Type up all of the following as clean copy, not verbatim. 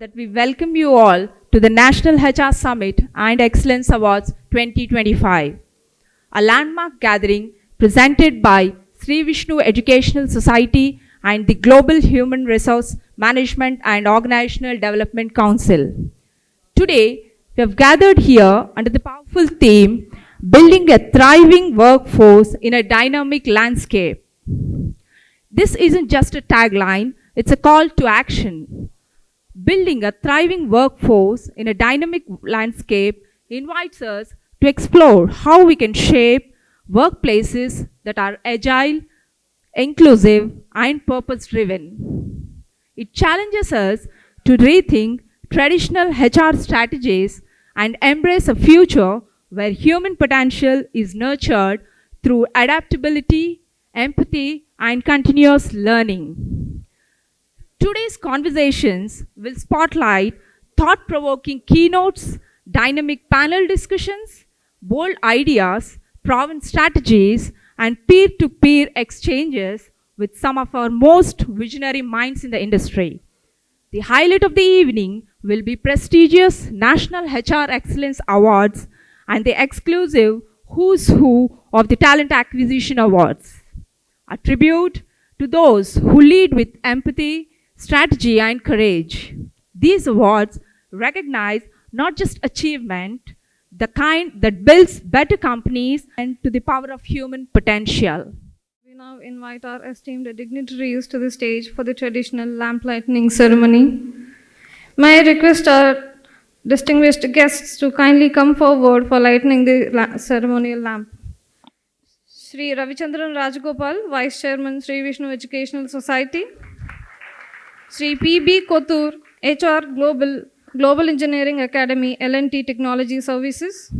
that we welcome you all to the National HR Summit and Excellence Awards 2025, a landmark gathering presented by Sri Vishnu Educational Society and the Global Human Resource Management and Organizational Development Council. Today, we have gathered here under the powerful theme, Building a Thriving Workforce in a Dynamic Landscape. This isn't just a tagline, it's a call to action. Building a thriving workforce in a dynamic landscape invites us to explore how we can shape workplaces that are agile, inclusive, and purpose-driven. It challenges us to rethink traditional HR strategies and embrace a future where human potential is nurtured through adaptability, empathy, and continuous learning. Today's conversations will spotlight thought-provoking keynotes, dynamic panel discussions, bold ideas, proven strategies, and peer-to-peer exchanges with some of our most visionary minds in the industry. The highlight of the evening will be prestigious National HR Excellence Awards and the exclusive Who's Who of the Talent Acquisition Awards, a tribute to those who lead with empathy, strategy, and courage. These awards recognize not just achievement, the kind that builds better companies and to the power of human potential. We now invite our esteemed dignitaries to the stage for the traditional lamp lighting ceremony. May I request our distinguished guests to kindly come forward for lighting the ceremonial lamp. Sri Ravichandran Rajagopal, Vice Chairman, Sri Vishnu Educational Society. Sri P.B. Kothur, HR Global Engineering Academy, L&T Technology Services.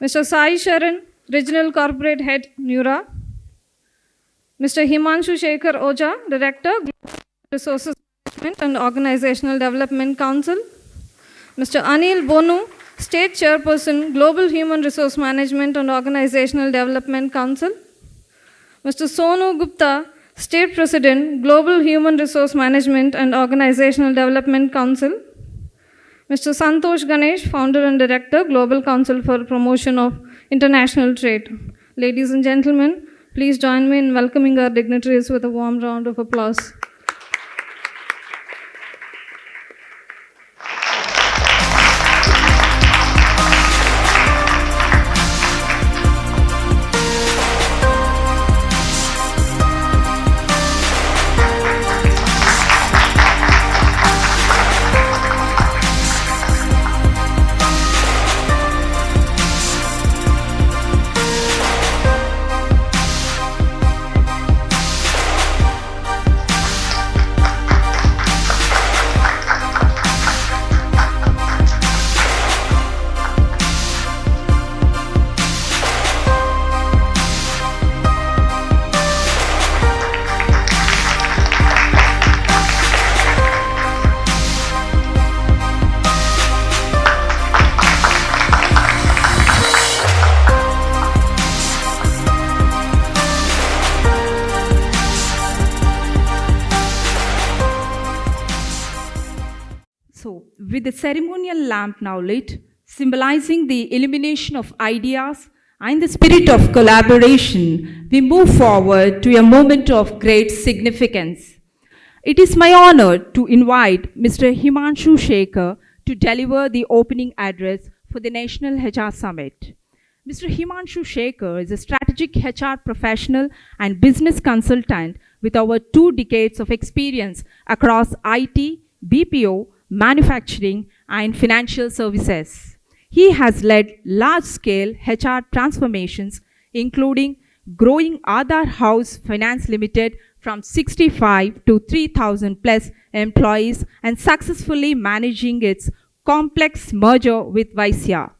Mr. Sai Sharan, Regional Corporate Head, Nura. Mr. Himanshu Shekhar Oja, Director, Global Resources Management and Organizational Development Council. Mr. Anil Bonu, State Chairperson, Global Human Resource Management and Organizational Development Council. Mr. Sonu Gupta, State President, Global Human Resource Management and Organizational Development Council. Mr. Santosh Ganesh, Founder and Director, Global Council for Promotion of International Trade. Ladies and gentlemen, please join me in welcoming our dignitaries with a warm round of applause. With the ceremonial lamp now lit, symbolizing the illumination of ideas and the spirit of collaboration, we move forward to a moment of great significance. It is my honor to invite Mr. Himanshu Shekhar to deliver the opening address for the National HR Summit. Mr. Himanshu Shekhar is a strategic HR professional and business consultant with over 2 decades of experience across IT, BPO, manufacturing, and financial services. He has led large-scale HR transformations, including growing Aadhar House Finance Limited from 65 to 3,000 plus employees and successfully managing its complex merger with Vaisya.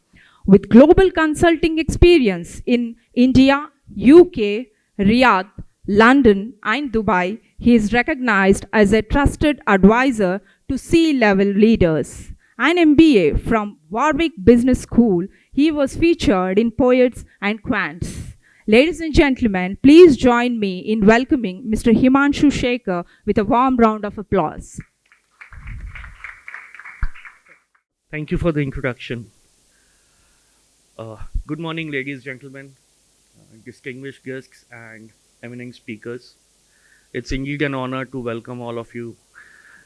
With global consulting experience in India, UK, Riyadh, London, and Dubai, he is recognized as a trusted advisor to C-level leaders. An MBA from Warwick Business School, he was featured in Poets and Quants. Ladies and gentlemen, please join me in welcoming Mr. Himanshu Shekhar with a warm round of applause. Thank you for the introduction. Good morning, ladies, gentlemen, distinguished guests, and eminent speakers. It's indeed an honor to welcome all of you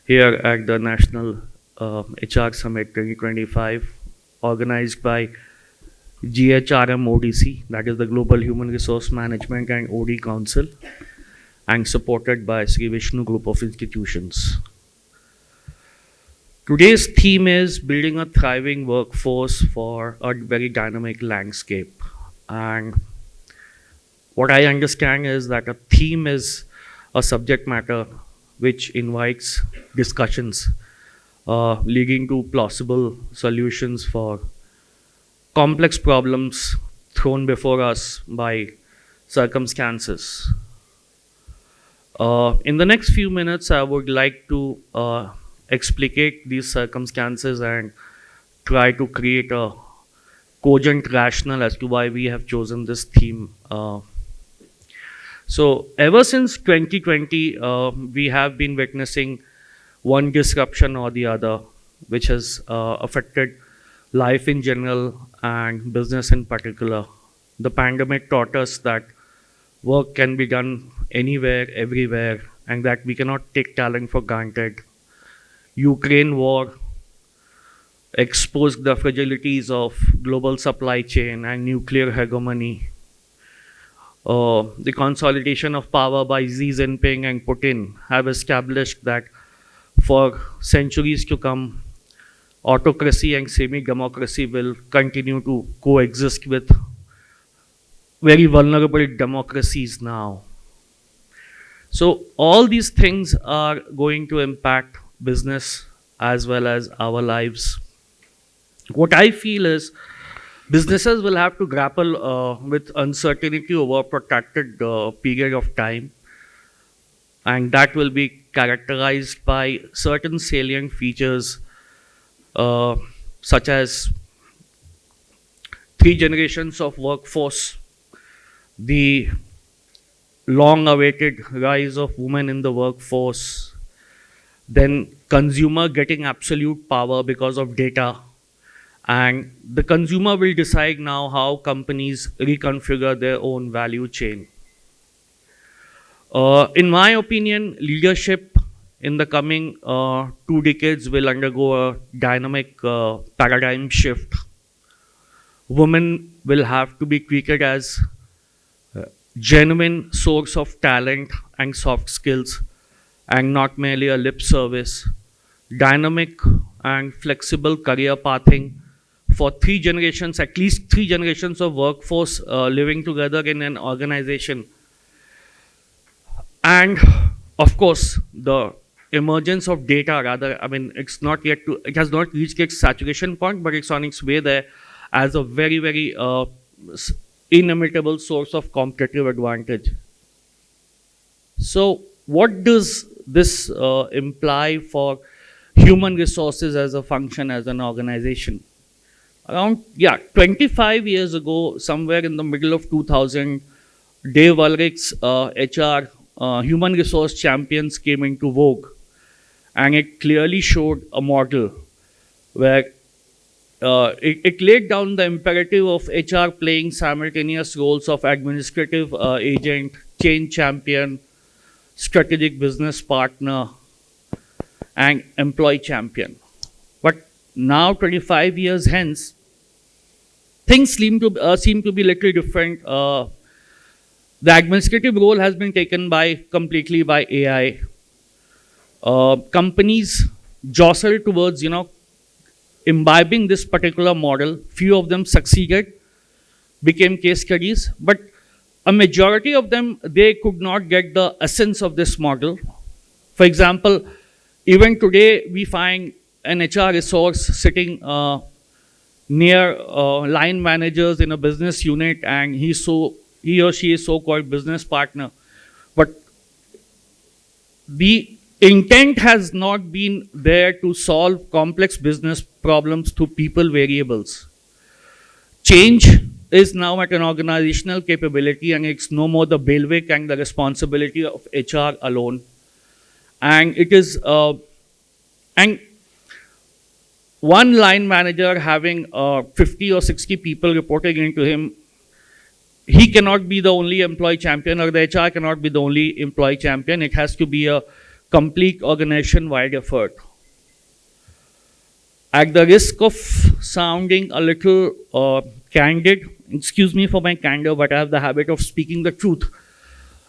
here at the National HR Summit 2025, organized by GHRMODC, that is the Global Human Resource Management and OD Council, and supported by Sri Vishnu Group of Institutions. Today's theme is building a thriving workforce for a very dynamic landscape. And what I understand is that a theme is a subject matter which invites discussions leading to plausible solutions for complex problems thrown before us by circumstances. In the next few minutes, I would like to explicate these circumstances and try to create a cogent rationale as to why we have chosen this theme. So ever since 2020, we have been witnessing one disruption or the other, which has affected life in general and business in particular. The pandemic taught us that work can be done anywhere, everywhere, and that we cannot take talent for granted. Ukraine war exposed the fragilities of global supply chain and nuclear hegemony. The consolidation of power by Xi Jinping and Putin have established that for centuries to come, autocracy and semi-democracy will continue to coexist with very vulnerable democracies now. So all these things are going to impact business as well as our lives. What I feel is businesses will have to grapple with uncertainty over a protracted period of time, and that will be characterized by certain salient features such as 3 generations of workforce, the long-awaited rise of women in the workforce, then consumer getting absolute power because of data, and the consumer will decide now how companies reconfigure their own value chain. In my opinion, leadership in the coming 2 decades will undergo a dynamic paradigm shift. Women will have to be treated as genuine source of talent and soft skills, and not merely a lip service. Dynamic and flexible career pathing for 3 generations, at least 3 generations of workforce living together in an organization. And of course, the emergence of data, it has not reached its saturation point, but it's on its way there as a very, very inimitable source of competitive advantage. So what does this imply for human resources as a function, as an organization? Around 25 years ago, somewhere in the middle of 2000, Dave Ulrich's HR human resource champions came into vogue, and it clearly showed a model where it laid down the imperative of HR playing simultaneous roles of administrative agent, change champion, strategic business partner, and employee champion. But now, 25 years hence, things seem to be a little different. The administrative role has been taken completely by AI. Companies jostle towards, imbibing this particular model. Few of them succeeded, became case studies, but a majority of them, they could not get the essence of this model. For example, even today, we find an HR resource sitting near line managers in a business unit, and he or she is so-called business partner. But the intent has not been there to solve complex business problems through people variables. Change is now at an organizational capability, and it's no more the bailiwick and the responsibility of HR alone. And it is, and one line manager having 50 or 60 people reporting into him, he cannot be the only employee champion, or the HR cannot be the only employee champion. It has to be a complete organization-wide effort. At the risk of sounding a little candid, excuse me for my candor, but I have the habit of speaking the truth.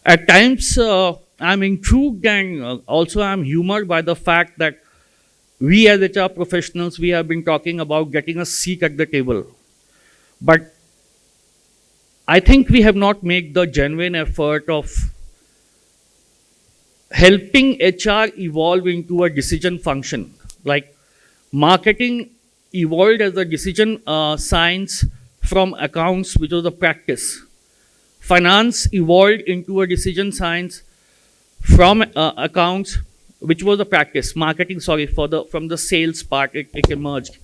At times, I'm intrigued and also I'm humored by the fact that we as HR professionals, we have been talking about getting a seat at the table. But I think we have not made the genuine effort of helping HR evolve into a decision function. Like marketing evolved as a decision science from accounts, which was a practice. Finance evolved into a decision science from accounts, which was a practice. Marketing, sorry, from the sales part, it emerged.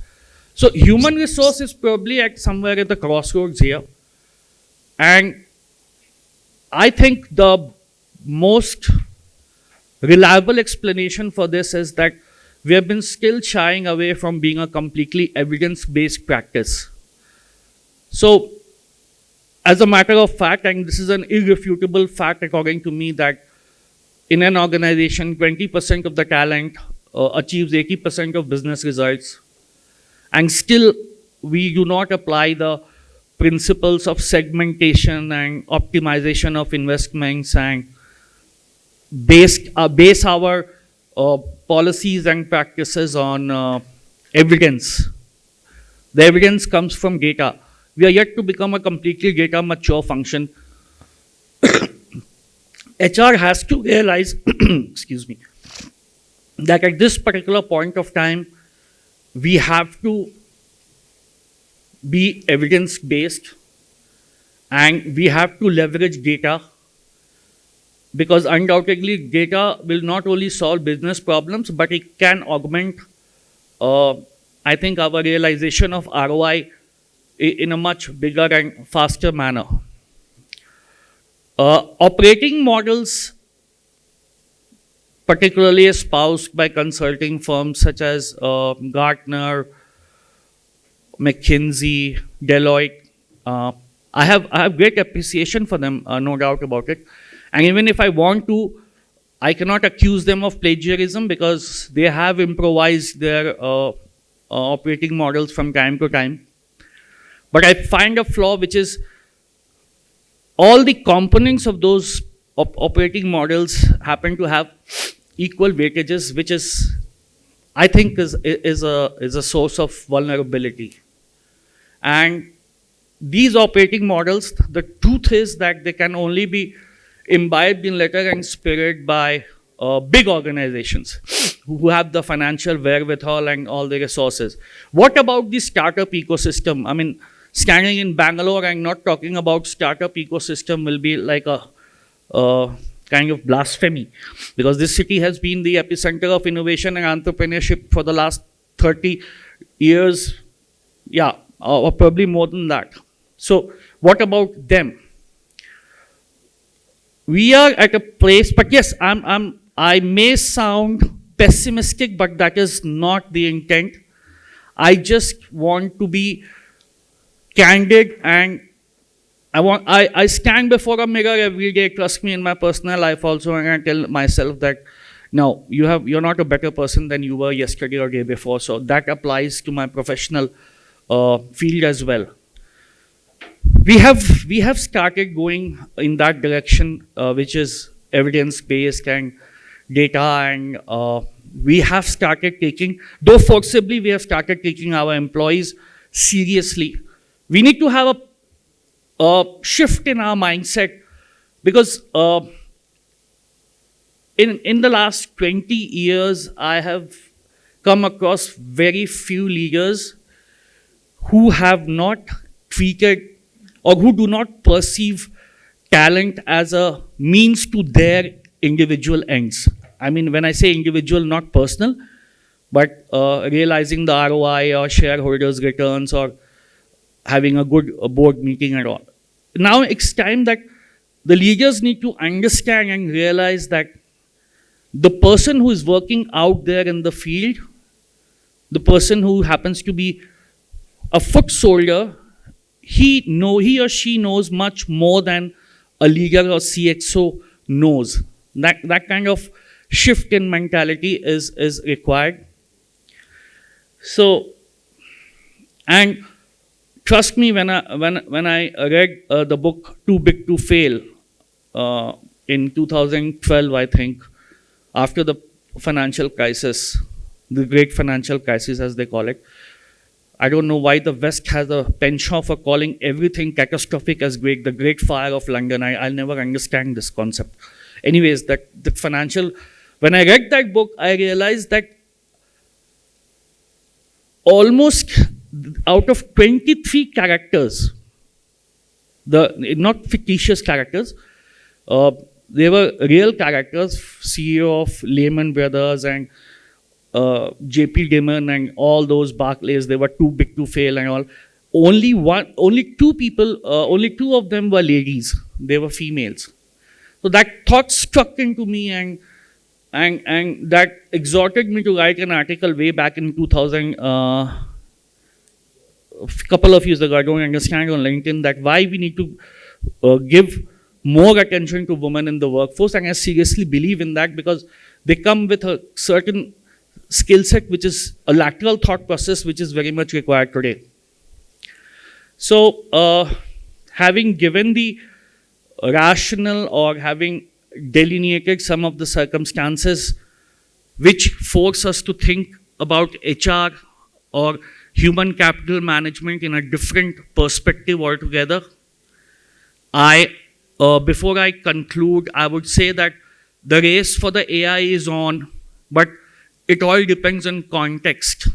So human resource is probably at somewhere at the crossroads here. And I think the most reliable explanation for this is that we have been still shying away from being a completely evidence-based practice. So, as a matter of fact, and this is an irrefutable fact according to me, that in an organization, 20% of the talent achieves 80% of business results, and still we do not apply the principles of segmentation and optimization of investments and base our policies and practices on evidence. The evidence comes from data. We are yet to become a completely data mature function. HR has to realize, excuse me, that at this particular point of time, we have to be evidence-based and we have to leverage data, because undoubtedly data will not only solve business problems, but it can augment, I think, our realization of ROI in a much bigger and faster manner. Operating models, particularly espoused by consulting firms such as Gartner, McKinsey, Deloitte, I have great appreciation for them, no doubt about it. And even if I want to, I cannot accuse them of plagiarism because they have improvised their operating models from time to time. But I find a flaw, which is all the components of those operating models happen to have equal weightages, which is, I think, is a source of vulnerability. And these operating models, the truth is that they can only be imbibed in letter and spirit by big organizations who have the financial wherewithal and all the resources. What about the startup ecosystem? I mean, standing in Bangalore and not talking about startup ecosystem will be like a kind of blasphemy, because this city has been the epicenter of innovation and entrepreneurship for the last 30 years, yeah, or probably more than that. So what about them? We are at a place, but yes, I may sound pessimistic, but that is not the intent. I just want to be candid, and I stand before a mirror every day, trust me, in my personal life also, and I tell myself that, no, you're not a better person than you were yesterday or day before. So that applies to my professional field as well. We have started going in that direction, which is evidence-based and data, and we have started taking, though forcibly, we have started taking our employees seriously. We need to have a shift in our mindset, because in the last 20 years, I have come across very few leaders who have not treated or who do not perceive talent as a means to their individual ends. I mean, when I say individual, not personal, but realizing the ROI or shareholders' returns or having a good board meeting and all. Now it's time that the leaders need to understand and realize that the person who is working out there in the field the person who happens to be a foot soldier, he or she knows much more than a leader or CXO knows. That kind of shift in mentality is required. So, and trust me, when I read the book Too Big to Fail in 2012, I think, after the financial crisis, the great financial crisis as they call it, I don't know why the West has a penchant for calling everything catastrophic as great, the Great Fire of London. I'll never understand this concept. Anyways, that the financial, when I read that book, I realized that almost out of 23 characters, not fictitious characters, they were real characters, CEO of Lehman Brothers and JP Dimon and all those Barclays, they were too big to fail and all. Only two of them were ladies. They were females. So that thought struck into me, and that exhorted me to write an article way back in 2000, a couple of years ago. I don't understand on LinkedIn that why we need to give more attention to women in the workforce, and I seriously believe in that because they come with a certain skill set, which is a lateral thought process, which is very much required today. So, having given the rationale or having delineated some of the circumstances which force us to think about HR or human capital management in a different perspective altogether, before I conclude, I would say that the race for the AI is on, but it all depends on context.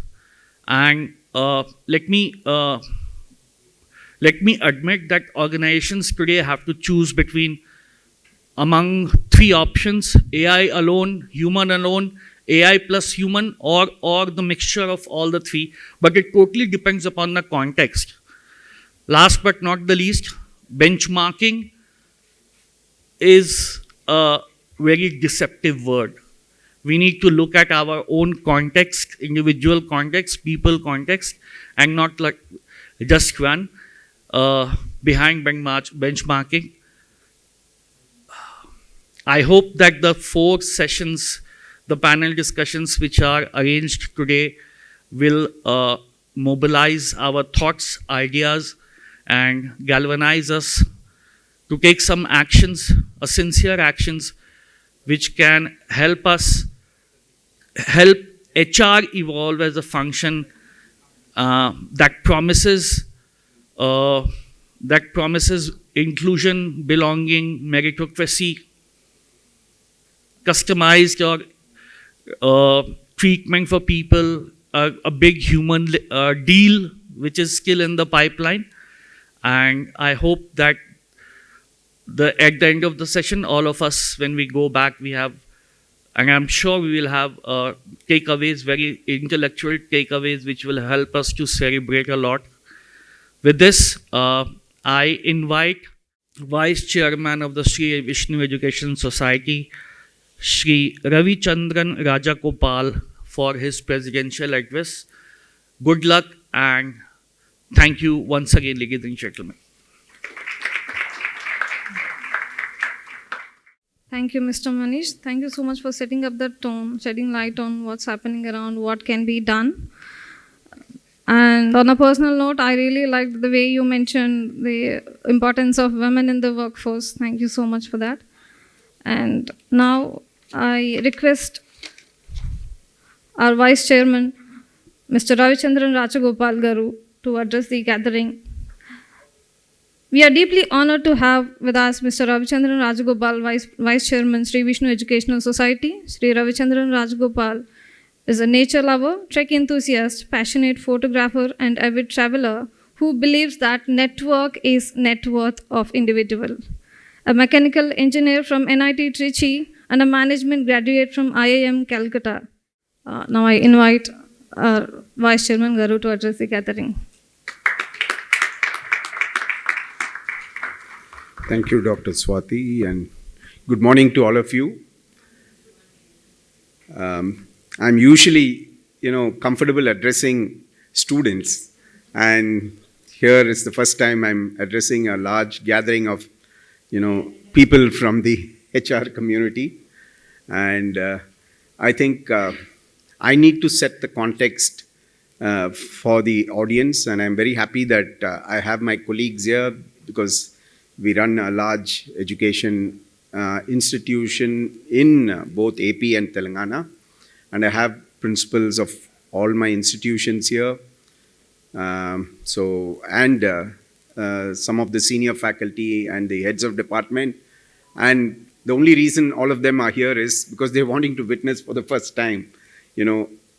And let me admit that organizations today have to choose between among three options: AI alone, human alone, AI plus human, or the mixture of all the three. But it totally depends upon the context. Last but not the least, benchmarking is a very deceptive word. We need to look at our own context, individual context, people context, and not like just run behind benchmarking. I hope that the 4 sessions, the panel discussions which are arranged today will mobilize our thoughts, ideas, and galvanize us to take some actions, sincere actions, which can help us help HR evolve as a function that promises inclusion, belonging, meritocracy, customized or treatment for people, a big human deal which is still in the pipeline. And I hope that at the end of the session, all of us, when we go back, we have, and I'm sure we will have takeaways, very intellectual takeaways, which will help us to celebrate a lot. With this, I invite Vice Chairman of the Sri Vishnu Educational Society, Sri Ravichandran Rajagopal, for his presidential address. Good luck and thank you once again, ladies and gentlemen. Thank you, Mr. Manish. Thank you so much for setting up the tone, shedding light on what's happening around, what can be done. And on a personal note, I really liked the way you mentioned the importance of women in the workforce. Thank you so much for that. And now I request our Vice Chairman, Mr. Ravichandran Rajagopal Garu, to address the gathering. We are deeply honored to have with us Mr. Ravichandran Rajagopal, Vice Chairman, Sri Vishnu Educational Society. Sri Ravichandran Rajagopal is a nature lover, trek enthusiast, passionate photographer, and avid traveler who believes that network is net worth of individual. A mechanical engineer from NIT Trichy and a management graduate from IIM Calcutta. Now I invite our Vice Chairman Garu to address the gathering. Thank you, Dr. Swati, and good morning to all of you. I'm usually comfortable addressing students, and here is the first time I'm addressing a large gathering of, people from the HR community. And I think I need to set the context for the audience, and I'm very happy that I have my colleagues here because we run a large education institution in both AP and Telangana, and I have principals of all my institutions here. And some of the senior faculty and the heads of department. And the only reason all of them are here is because they're wanting to witness for the first time,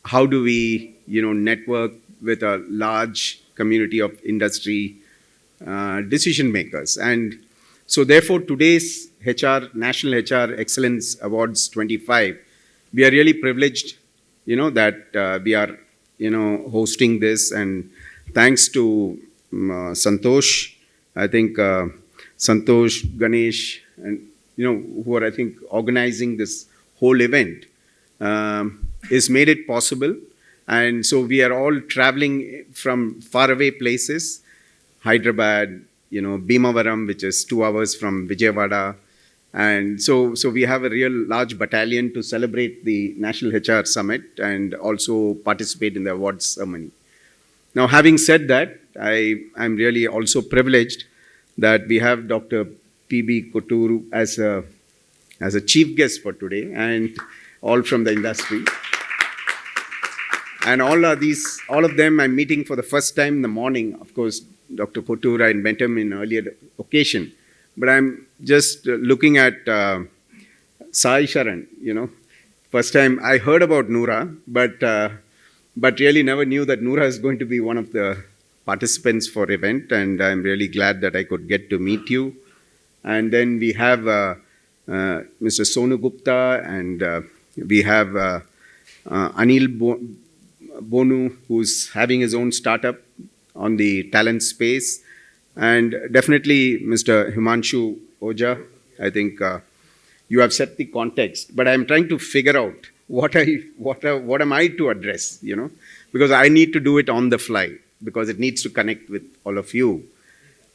how do we, network with a large community of industry decision makers. And so therefore today's National HR Excellence Awards 25, we are really privileged, that we are, hosting this, and thanks to Santosh, I think Santosh, Ganesh, and who are, I think, organizing this whole event, is made it possible. And so we are all traveling from faraway places, Hyderabad, Bhimavaram, which is 2 hours from Vijayawada. And so we have a real large battalion to celebrate the National HR Summit and also participate in the awards ceremony. Now, having said that, I'm really also privileged that we have Dr. P.B. Kotturu as a chief guest for today, and all from the industry. And all of them I'm meeting for the first time in the morning. Of course, Dr. Kotturu, I met him in earlier occasion. But I'm just looking at Sai Sharan, First time I heard about Noora, but really never knew that Noora is going to be one of the participants for event, and I'm really glad that I could get to meet you. And then we have Mr. Sonu Gupta, and we have Anil Bonu, who's having his own startup on the talent space. And definitely Mr. Himanshu Oja, I think you have set the context, but I'm trying to figure out what am I to address, because I need to do it on the fly, because it needs to connect with all of you.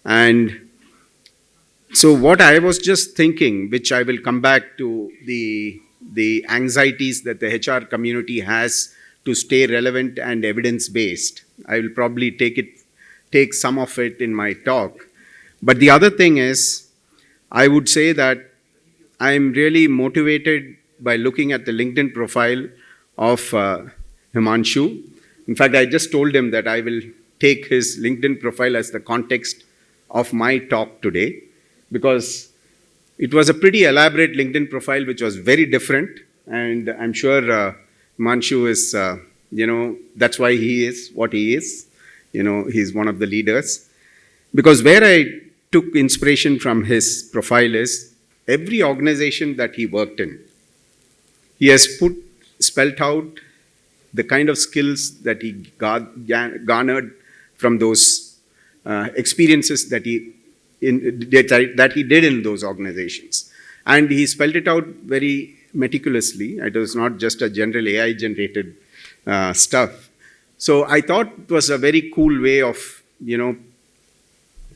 And so what I was just thinking, which I will come back to, the anxieties that the HR community has to stay relevant and evidence-based. I will probably take some of it in my talk. But the other thing is, I would say that I'm really motivated by looking at the LinkedIn profile of Himanshu. In fact, I just told him that I will take his LinkedIn profile as the context of my talk today, because it was a pretty elaborate LinkedIn profile, which was very different. And I'm sure Himanshu is, that's why he is what he is. He's one of the leaders. Because where I took inspiration from his profile is every organization that he worked in, he has spelt out the kind of skills that he garnered from those experiences that he did in those organizations. And he spelled it out very meticulously. It was not just a general AI-generated stuff. So I thought it was a very cool way of,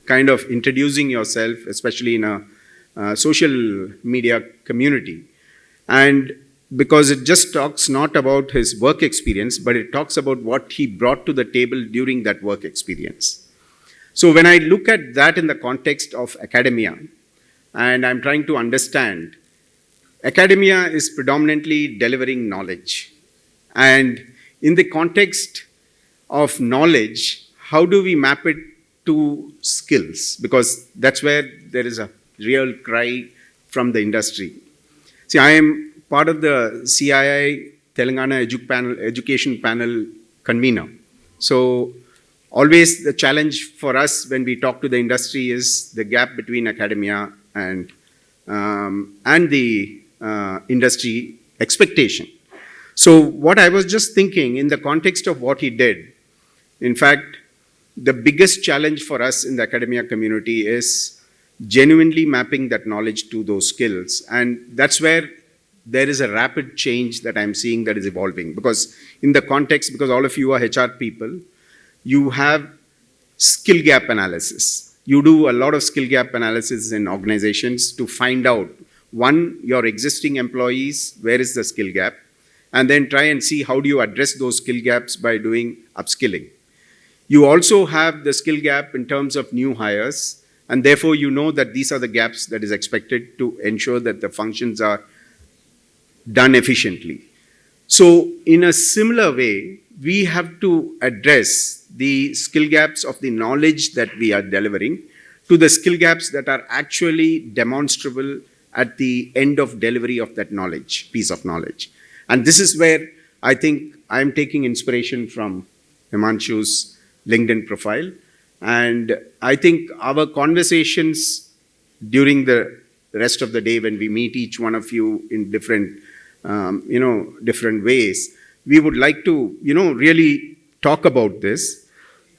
kind of introducing yourself, especially in a social media community. And because it just talks not about his work experience, but it talks about what he brought to the table during that work experience. So when I look at that in the context of academia, and I'm trying to understand, academia is predominantly delivering knowledge. And in the context of knowledge, how do we map it to skills? Because that's where there is a real cry from the industry. See, I am part of the CII Telangana Education Panel convener. So always the challenge for us when we talk to the industry is the gap between academia and the industry expectation. So what I was just thinking in the context of what he did, in fact, the biggest challenge for us in the academia community is genuinely mapping that knowledge to those skills. And that's where there is a rapid change that I'm seeing that is evolving. Because in the context, because all of you are HR people, you have skill gap analysis. You do a lot of skill gap analysis in organizations to find out, one, your existing employees, where is the skill gap? And then try and see how do you address those skill gaps by doing upskilling. You also have the skill gap in terms of new hires, and therefore you know that these are the gaps that is expected to ensure that the functions are done efficiently. So in a similar way, we have to address the skill gaps of the knowledge that we are delivering to the skill gaps that are actually demonstrable at the end of delivery of that knowledge, piece of knowledge. And this is where I think I'm taking inspiration from Himanshu's LinkedIn profile. And I think our conversations during the rest of the day when we meet each one of you in different, different ways, we would like to, really talk about this.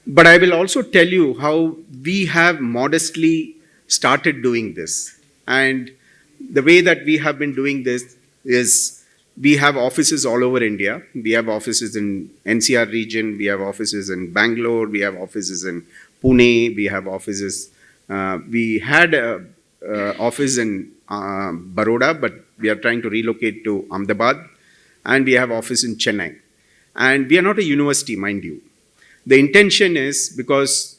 But I will also tell you how we have modestly started doing this. And the way that we have been doing this is we have offices all over India. We have offices in NCR region. We have offices in Bangalore. We have offices in Pune. We have offices. We had an office in Baroda, but we are trying to relocate to Ahmedabad. And we have office in Chennai. And we are not a university, mind you. The intention is because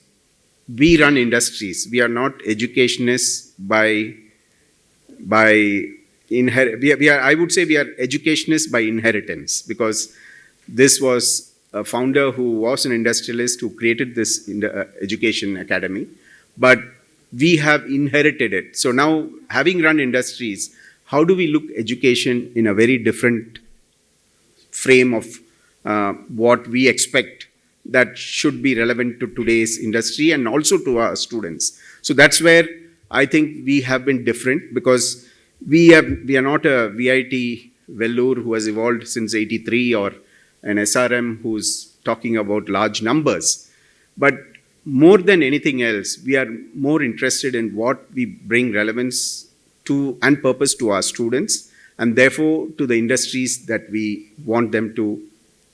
we run industries. We are not educationists I would say we are educationists by inheritance, because this was a founder who was an industrialist who created this education academy, but we have inherited it. So now, having run industries, how do we look education in a very different frame of what we expect that should be relevant to today's industry and also to our students. So that's where I think we have been different, because we are not a VIT Vellore who has evolved since 83 or an SRM who's talking about large numbers. But more than anything else, we are more interested in what we bring relevance to and purpose to our students, and therefore to the industries that we want them to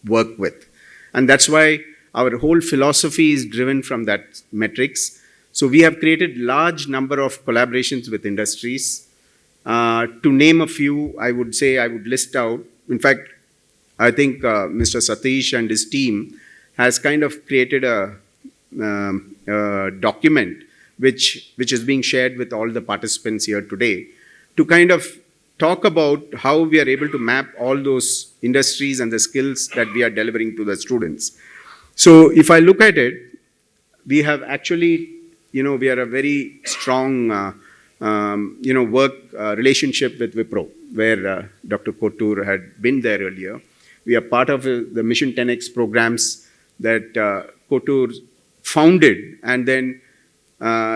work with. And that's why our whole philosophy is driven from that metrics. So we have created large number of collaborations with industries. To name a few, I would list out. In fact, I think Mr. Satish and his team has kind of created a document which is being shared with all the participants here today to kind of talk about how we are able to map all those industries and the skills that we are delivering to the students. So if I look at it, we have actually, we are a very strong, work relationship with Wipro, where Dr. Kotur had been there earlier. We are part of the Mission 10X programs that Kotur founded, and then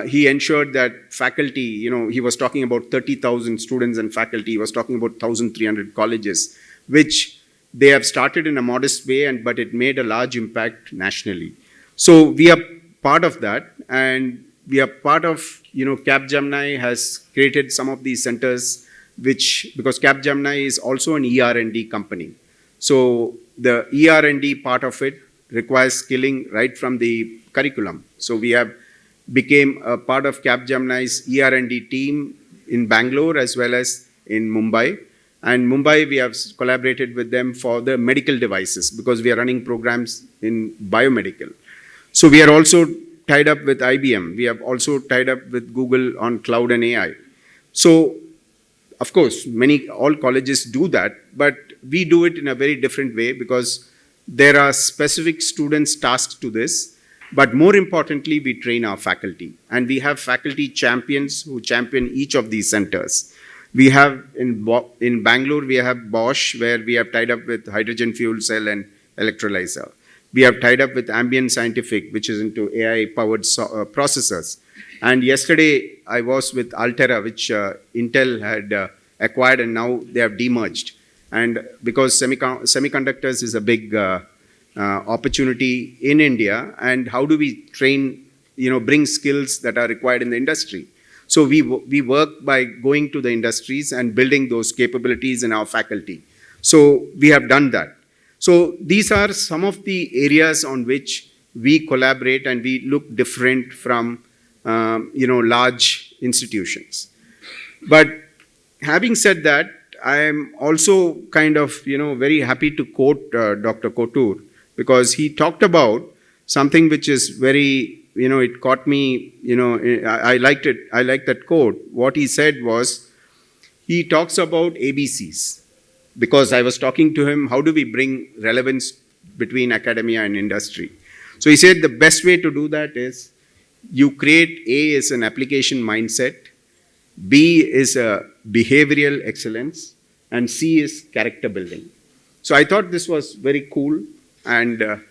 he ensured that faculty, he was talking about 30,000 students and faculty, he was talking about 1,300 colleges, which they have started in a modest way, but it made a large impact nationally. So we are part of that, and we are part of, Capgemini has created some of these centers, because Capgemini is also an ER&D company. So the ER&D part of it requires skilling right from the curriculum. So we have became a part of Capgemini's ER&D team in Bangalore as well as in Mumbai. And Mumbai, we have collaborated with them for the medical devices, because we are running programs in biomedical. So we are also tied up with IBM. We have also tied up with Google on cloud and AI. So, of course, all colleges do that, but we do it in a very different way, because there are specific students tasked to this. But more importantly, we train our faculty, and we have faculty champions who champion each of these centers. We have in Bangalore, we have Bosch, where we have tied up with hydrogen fuel cell and electrolyzer. We have tied up with Ambient Scientific, which is into AI-powered processors. And yesterday, I was with Altera, which Intel had acquired, and now they have demerged. And because semiconductors is a big opportunity in India, and how do we train, bring skills that are required in the industry? So we work by going to the industries and building those capabilities in our faculty. So we have done that. So these are some of the areas on which we collaborate and we look different from large institutions. But having said that, I am also kind of very happy to quote Dr. Kotur, because he talked about something which is very, it caught me, I liked it. I liked that quote. What he said was, he talks about ABCs, because I was talking to him, how do we bring relevance between academia and industry? So he said the best way to do that is you create A is an application mindset, B is a behavioral excellence, and C is character building. So I thought this was very cool, and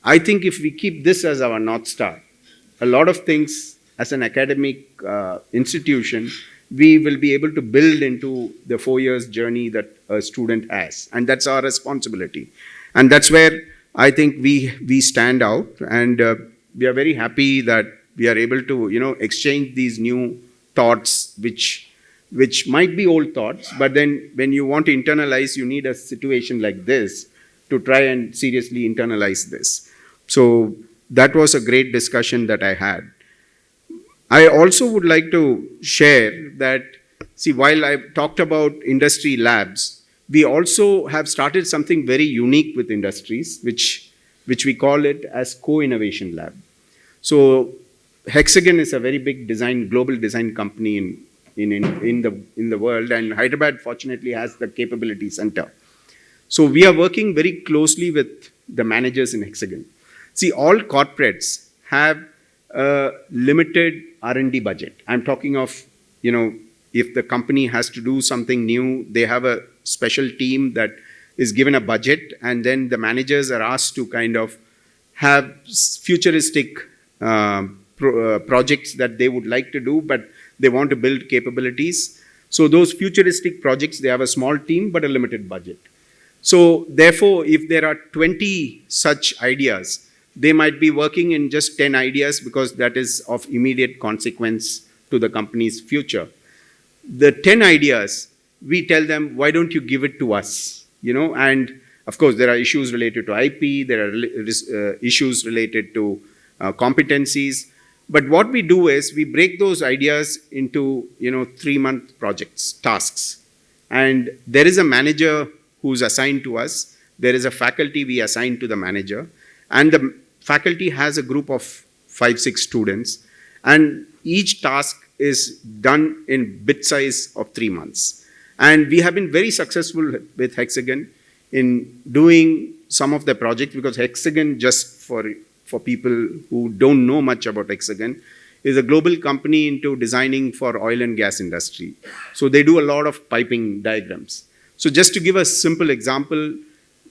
I think if we keep this as our North Star, a lot of things as an academic institution, we will be able to build into the 4 years journey that a student has. And that's our responsibility. And that's where I think we stand out, and we are very happy that we are able to, exchange these new thoughts, which might be old thoughts, but then when you want to internalize, you need a situation like this to try and seriously internalize this. So that was a great discussion that I had. I also would like to share that, see, while I've talked about industry labs, we also have started something very unique with industries, which we call it as co-innovation lab. So Hexagon is a very big global design company in the world, and Hyderabad fortunately has the capability center. So we are working very closely with the managers in Hexagon. See, all corporates have a limited R&D budget. I'm talking of, if the company has to do something new, they have a special team that is given a budget, and then the managers are asked to kind of have futuristic projects that they would like to do, but they want to build capabilities. So those futuristic projects, they have a small team, but a limited budget. So therefore, if there are 20 such ideas, they might be working in just 10 ideas because that is of immediate consequence to the company's future. The 10 ideas, we tell them, why don't you give it to us? And of course, there are issues related to IP, there are issues related to competencies. But what we do is we break those ideas into 3-month projects, tasks. And there is a manager who's assigned to us. There is a faculty we assign to the manager. And the faculty has a group of 5-6 students. And each task is done in bit size of 3 months. And we have been very successful with Hexagon in doing some of the projects, because Hexagon, just for people who don't know much about Hexagon, is a global company into designing for oil and gas industry. So they do a lot of piping diagrams. So just to give a simple example,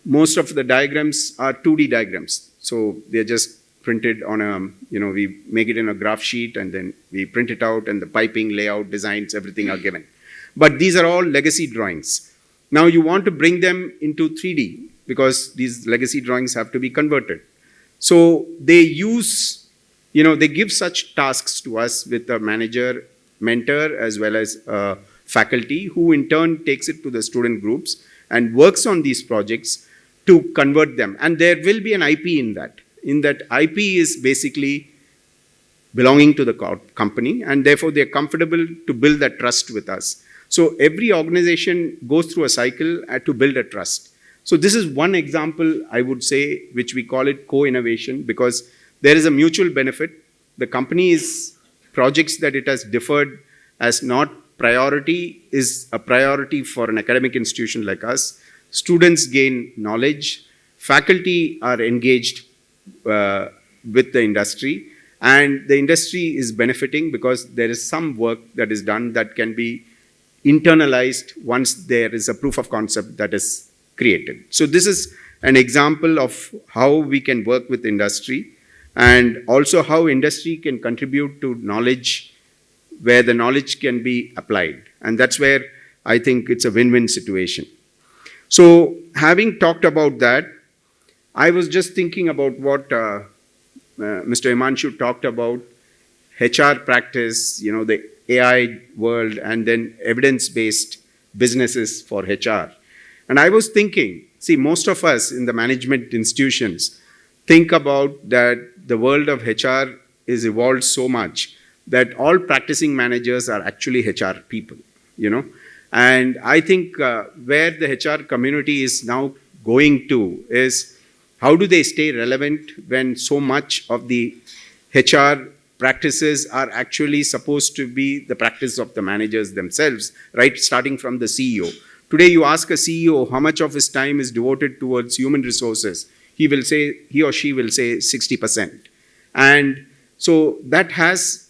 most of the diagrams are 2D diagrams. So they're just printed on we make it in a graph sheet and then we print it out, and the piping, layout, designs, everything are given. But these are all legacy drawings. Now you want to bring them into 3D because these legacy drawings have to be converted. So they use, they give such tasks to us with a manager, mentor, as well as faculty, who in turn takes it to the student groups and works on these projects to convert them. And there will be an IP in that. In that, IP is basically belonging to the company, and therefore they're comfortable to build that trust with us. So every organization goes through a cycle to build a trust. So this is one example, I would say, which we call it co-innovation, because there is a mutual benefit. The company's projects that it has deferred as not priority is a priority for an academic institution like us. Students gain knowledge, faculty are engaged with the industry, and the industry is benefiting because there is some work that is done that can be internalized once there is a proof of concept that is created. So this is an example of how we can work with industry, and also how industry can contribute to knowledge where the knowledge can be applied. And that's where I think it's a win-win situation. So having talked about that, I was just thinking about what Mr. Himanshu talked about, HR practice, the AI world and then evidence-based businesses for HR. And I was thinking, see, most of us in the management institutions think about that the world of HR is evolved so much that all practicing managers are actually HR people, you know. And I think where the HR community is now going to is how do they stay relevant when so much of the HR practices are actually supposed to be the practice of the managers themselves, right? Starting from the CEO. Today, you ask a CEO how much of his time is devoted towards human resources. He or she will say 60%. And so that has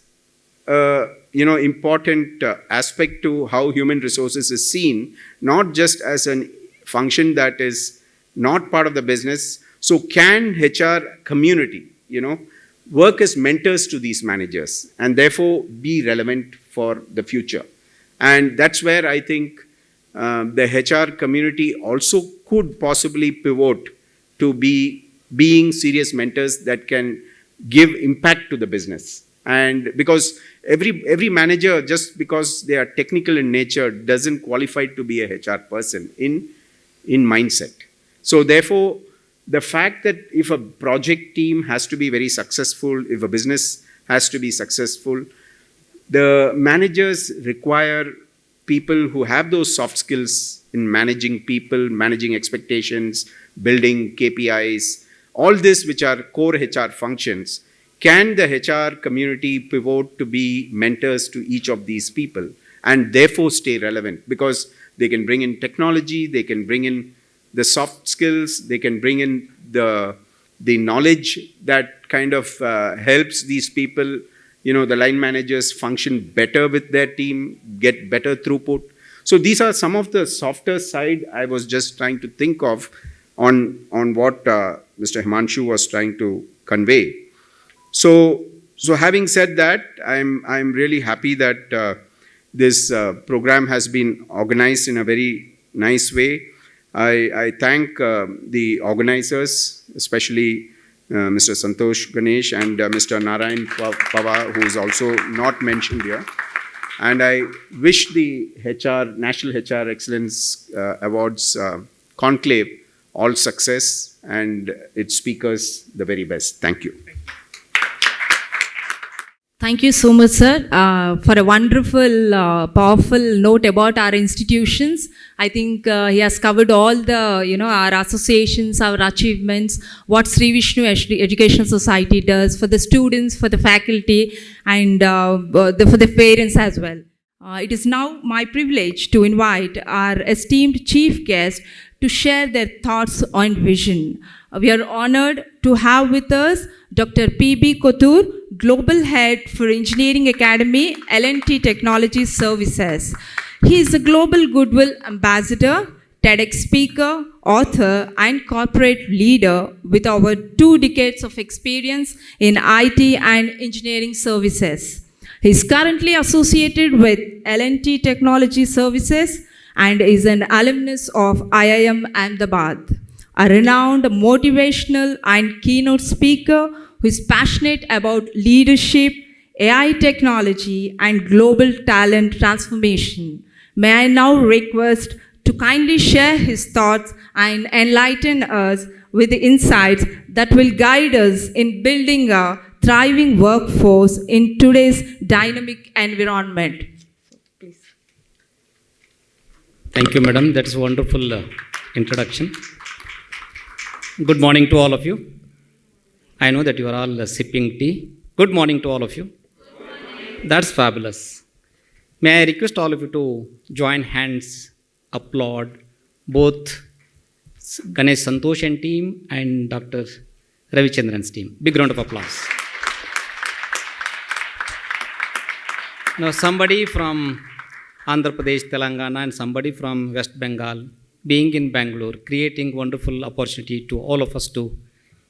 important aspect to how human resources is seen, not just as a function that is not part of the business. So can HR community, work as mentors to these managers and therefore be relevant for the future? And that's where I think the HR community also could possibly pivot to being serious mentors that can give impact to the business. And because every manager, just because they are technical in nature, doesn't qualify to be a HR person in mindset. So therefore, the fact that if a project team has to be very successful, if a business has to be successful, the managers require people who have those soft skills in managing people, managing expectations, building KPIs, all this which are core HR functions. Can the HR community pivot to be mentors to each of these people and therefore stay relevant? Because they can bring in technology, they can bring in the soft skills, they can bring in the knowledge that kind of helps these people, the line managers function better with their team, get better throughput. So these are some of the softer side I was just trying to think of on what Mr. Himanshu was trying to convey. So having said that, I'm really happy that this program has been organized in a very nice way. I thank the organizers, especially Mr. Santosh Ganesh and Mr. Narayan Pava, who is also not mentioned here. And I wish the National HR Excellence Awards conclave all success and its speakers the very best. Thank you. Thank you so much, sir, for a wonderful, powerful note about our institutions. I think he has covered all the, our associations, our achievements, what Sri Vishnu Educational Society does for the students, for the faculty, and for the parents as well. It is now my privilege to invite our esteemed chief guest to share their thoughts on vision. We are honored to have with us Dr. P.B. Kothur, Global Head for Engineering Academy, L&T Technology Services. He is a Global Goodwill Ambassador, TEDx speaker, author, and corporate leader with over 2 decades of experience in IT and engineering services. He is currently associated with L&T Technology Services and is an alumnus of IIM Ahmedabad, a renowned motivational and keynote speaker who is passionate about leadership, AI technology, and global talent transformation. May I now request to kindly share his thoughts and enlighten us with the insights that will guide us in building a thriving workforce in today's dynamic environment. Please. Thank you, madam. That's a wonderful introduction. Good morning to all of you. I know that you are all sipping tea. Good morning to all of you. That's fabulous. May I request all of you to join hands, applaud both Ganesh Santosh and team and Dr. Ravichandran's team. Big round of applause. Now somebody from Andhra Pradesh, Telangana and somebody from West Bengal being in Bangalore, creating wonderful opportunity to all of us to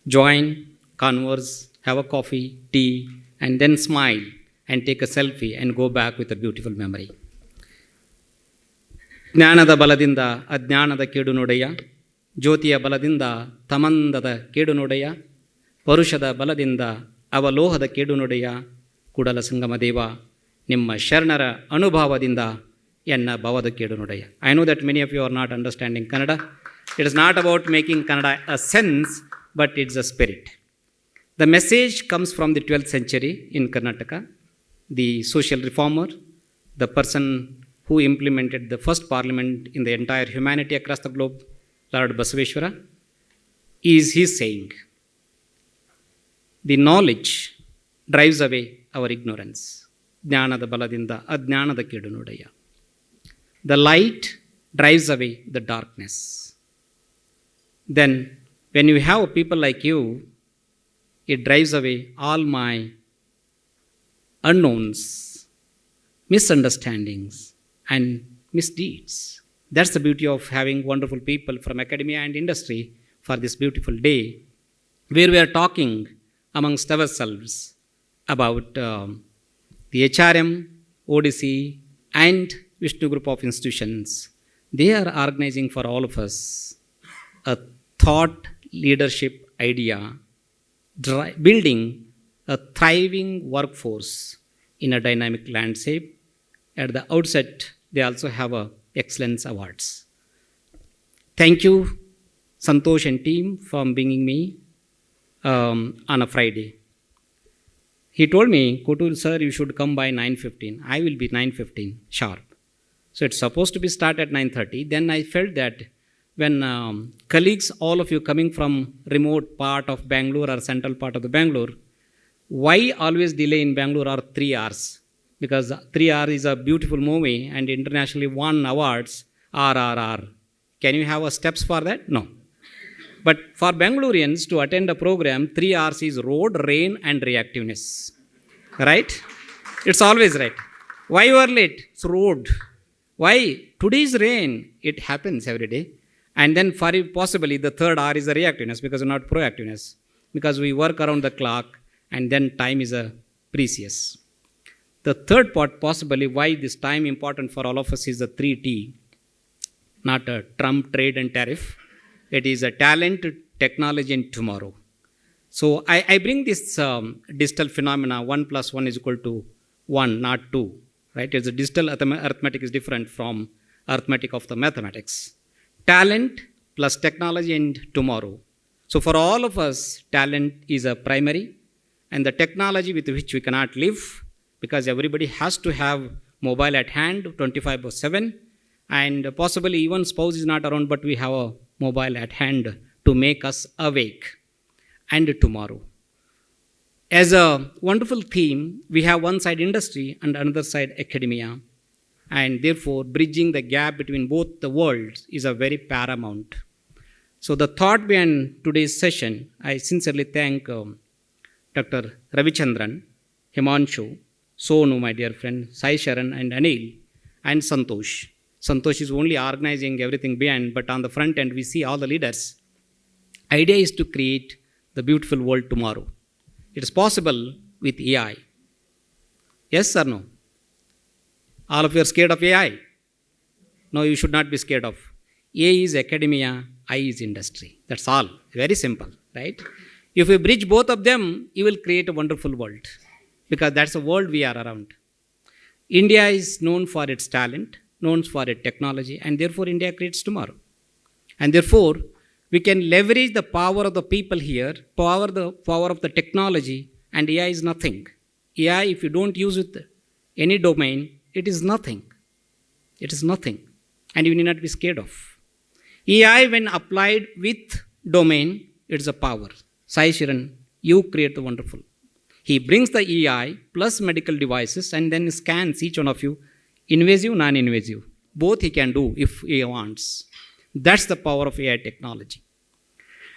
join, converse, have a coffee, tea, and then smile and take a selfie and go back with a beautiful memory. ಜ್ಞಾನದ ಬಲದಿಂದ ಅಜ್ಞಾನದ ಕೇಡು ನೋಡೆಯ, ಜ್ಯೋತಿಯ ಬಲದಿಂದ ತಮಂದದ ಕೇಡು ನೋಡೆಯ, ಪರುಷದ ಬಲದಿಂದ ಅವಲೋಹದ ಕೇಡು ನೋಡೆಯ, ಕೂಡಲ ಸಂಗಮ ದೇವ, ನಿಮ್ಮ ಶರಣರ ಅನುಭವದಿಂದ ಎನ್ನ ಭವದ ಕೇಡು ನುಡಯ್ಯ. I know that many of you are not understanding Kannada. It is not about making Kannada a sense, but it's a spirit. The message comes from the 12th century in Karnataka. The social reformer, the person who implemented the first parliament in the entire humanity across the globe, Lord Basaveshwara, is his saying, the knowledge drives away our ignorance. ಜ್ಞಾನದ ಬಲದಿಂದ ಅಜ್ಞಾನದ ಕೇಡು ನೋಡಯ್ಯ. The light drives away the darkness. Then, when you have people like you, it drives away all my unknowns, misunderstandings, and misdeeds. That's the beauty of having wonderful people from academia and industry for this beautiful day, where we are talking amongst ourselves about the HRMODC and Vishnu Group of Institutions. They are organizing for all of us a thought leadership idea, building a thriving workforce in a dynamic landscape. At the outset, they also have a Excellence Awards. Thank you, Santosh and team, for bringing me on a Friday. He told me, Kotur sir, you should come by 9:15. I will be 9:15 sharp. So it's supposed to be start at 9:30. Then I felt that when colleagues, all of you coming from remote part of Bangalore or central part of the Bangalore, why always delay in Bangalore are 3 hours? Because 3 hours is a beautiful movie and internationally won awards, RRR. Can you have a steps for that? No. But for Bangaloreans to attend a program, 3 hours is road, rain and reactiveness. Right? It's always right. Why you are late? It's road. Why? Today's rain. It happens every day. And then for possibly the third hour is the reactiveness because not proactiveness. Because we work around the clock and then time is precious. The third part possibly why this time important for all of us is the 3T. Not a Trump, trade and tariff. It is a talent, technology and tomorrow. So I bring this digital phenomena, 1 + 1 = 1, not 2. Right? It's a digital arithmetic is different from arithmetic of the mathematics. Talent plus technology and tomorrow. So for all of us, talent is a primary and the technology with which we cannot live because everybody has to have mobile at hand 24/7 and possibly even spouse is not around but we have a mobile at hand to make us awake. And tomorrow. As a wonderful theme, we have one side industry and another side academia. And therefore, bridging the gap between both the worlds is a very paramount. So the thought behind today's session, I sincerely thank Dr. Ravichandran, Himanshu, Sonu, my dear friend, Sai Sharan and Anil, and Santosh. Santosh is only organizing everything behind, but on the front end, we see all the leaders. Idea is to create the beautiful world tomorrow. It is possible with AI. Yes or no? All of you are scared of AI? No, you should not be scared of. A is academia, I is industry. That's all. Very simple, right? If you bridge both of them, you will create a wonderful world. Because that's the world we are around. India is known for its talent, known for its technology, and therefore India creates tomorrow. And therefore, we can leverage the power of the people here, the power of the technology, and AI is nothing. AI, if you don't use it any domain, it is nothing. It is nothing. And you need not be scared of. AI, when applied with domain, it is a power. Sai Shiran, you create the wonderful. He brings the AI plus medical devices and then scans each one of you, invasive, non-invasive. Both he can do if he wants. That's the power of AI technology.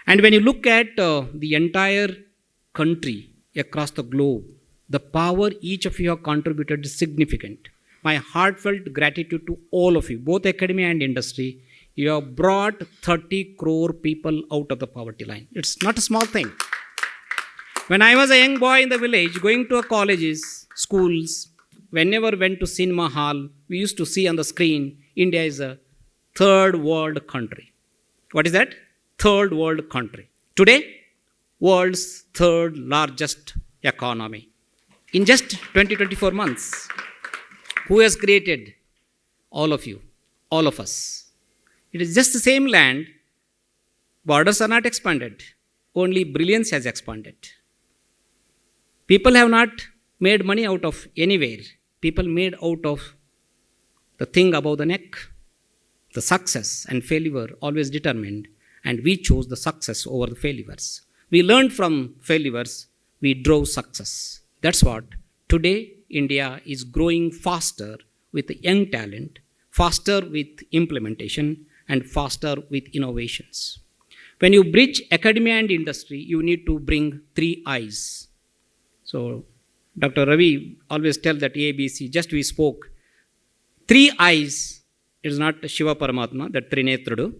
And when you look at the entire country across the globe, the power each of you have contributed is significant. My heartfelt gratitude to all of you, both academia and industry. You have brought 30 crore people out of the poverty line. It's not a small thing. When I was a young boy in the village, going to colleges, schools, whenever went to cinema hall, we used to see on the screen, India is a third world country. What is that? Third world country. Today, world's third largest economy. In just 20-24 months, Who has created? All of you, all of us. It is just the same land. Borders are not expanded. Only brilliance has expanded. People have not made money out of anywhere. People made out of the thing above the neck. The success and failure always determined, and we chose the success over the failures. We learned from failures, we drove success. That's what today India is growing faster with young talent, faster with implementation, and faster with innovations. When you bridge academia and industry, you need to bring 3 I's. So, Dr. Ravi always tells that ABC, just we spoke. 3 I's, it is not Shiva Paramatma, that Trinetrudu.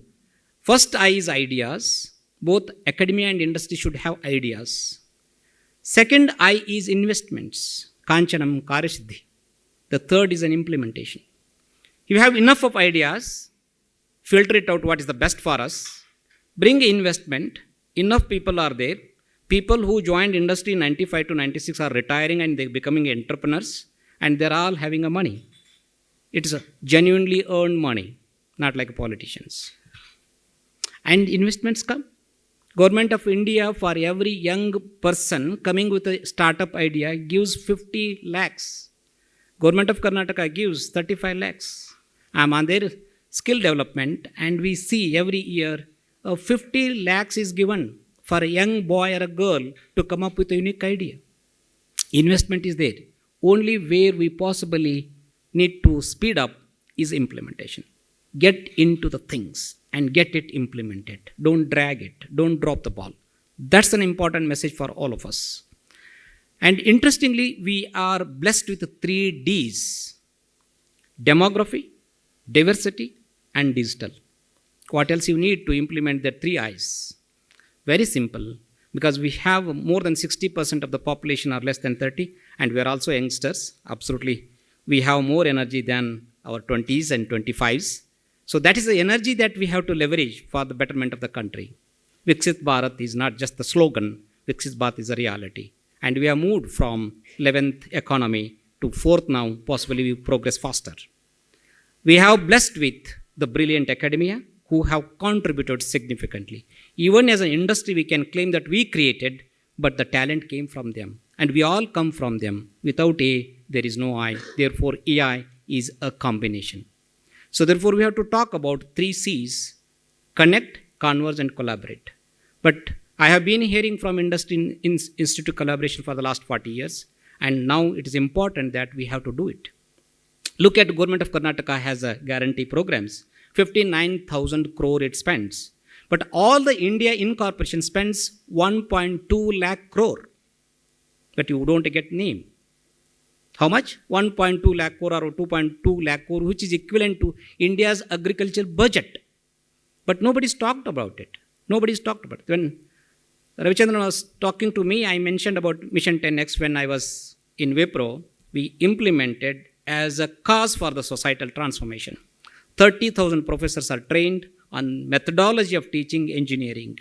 First I is ideas. Both academia and industry should have ideas. Second I is investments. Kanchanam Karasiddhi. The third is an implementation. You have enough of ideas, filter it out what is the best for us, bring investment, enough people are there. People who joined industry 95 to 96 are retiring and they're becoming entrepreneurs, and they're all having a money. It's a genuinely earned money, not like politicians. And investments come. Government of India, for every young person coming with a startup idea, gives 50 lakhs. Government of Karnataka gives 35 lakhs. I'm on their skill development, and we see every year 50 lakhs is given for a young boy or a girl to come up with a unique idea. Investment is there. Only where we possibly need to speed up is implementation. Get into the things and get it implemented. Don't drag it. Don't drop the ball. That's an important message for all of us. And interestingly, we are blessed with 3 Ds: demography, diversity, and digital. What else you need to implement the 3 I's? Very simple, because we have more than 60% of the population are less than 30, and we are also youngsters. Absolutely, we have more energy than our 20s and 25s. So that is the energy that we have to leverage for the betterment of the country. Viksit Bharat is not just the slogan, Viksit Bharat is a reality. And we have moved from 11th economy to 4th now, possibly we progress faster. We have blessed with the brilliant academia who have contributed significantly. Even as an industry, we can claim that we created, but the talent came from them. And we all come from them. Without A, there is no I. Therefore, AI is a combination. So therefore, we have to talk about 3 C's: connect, converge, and collaborate. But I have been hearing from industry institute collaboration for the last 40 years, and now it is important that we have to do it. Look at Government of Karnataka has a guarantee programs. 59,000 crore it spends. But all the India incorporation spends 1.2 lakh crore. But you don't get name. How much? 1.2 lakh crore or 2.2 lakh crore, which is equivalent to India's agricultural budget. But nobody's talked about it. Nobody's talked about it. When Ravichandran was talking to me, I mentioned about Mission 10X when I was in Wipro. We implemented as a cause for the societal transformation. 30,000 professors are trained on methodology of teaching engineering.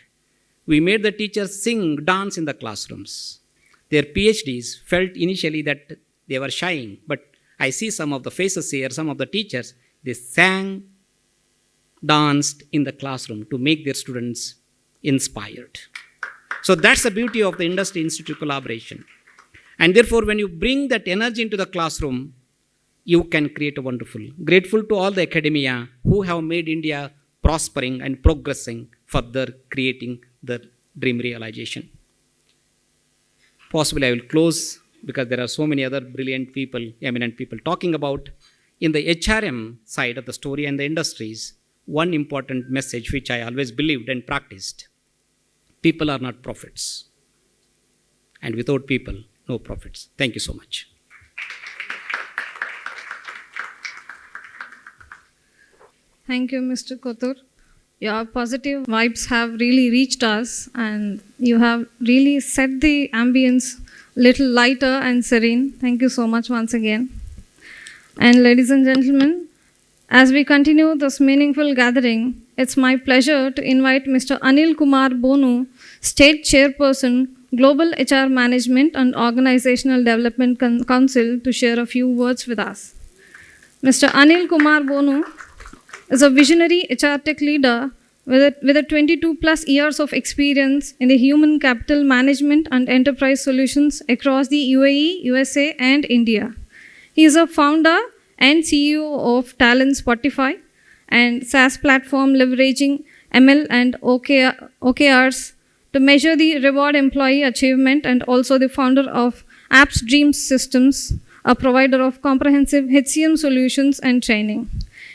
We made the teachers sing, dance in the classrooms. Their PhDs felt initially that they were shying, but I see some of the faces here, some of the teachers, they sang, danced in the classroom to make their students inspired. So that's the beauty of the industry institute collaboration. And therefore, when you bring that energy into the classroom, you can create a wonderful. Grateful to all the academia who have made India prospering and progressing, further creating the dream realization. Possibly I will close because there are so many other brilliant people, eminent people talking about. In the HRM side of the story and the industries, one important message which I always believed and practiced: people are not prophets. And without people, no profits. Thank you so much. Thank you, Mr. Kothur. Your positive vibes have really reached us, and you have really set the ambience little lighter and serene. Thank you so much once again. And ladies and gentlemen, as we continue this meaningful gathering, it's my pleasure to invite Mr. Anil Kumar Bonu, State Chairperson, Global HR Management and Organizational Development Council, to share a few words with us. Mr. Anil Kumar Bonu is a visionary HR tech leader with a 22 plus years of experience in the human capital management and enterprise solutions across the UAE, USA, and India. He is a founder and CEO of Talent Spotify and SaaS platform leveraging ML and OKRs to measure the reward employee achievement, and also the founder of Apps Dreams Systems, a provider of comprehensive HCM solutions and training.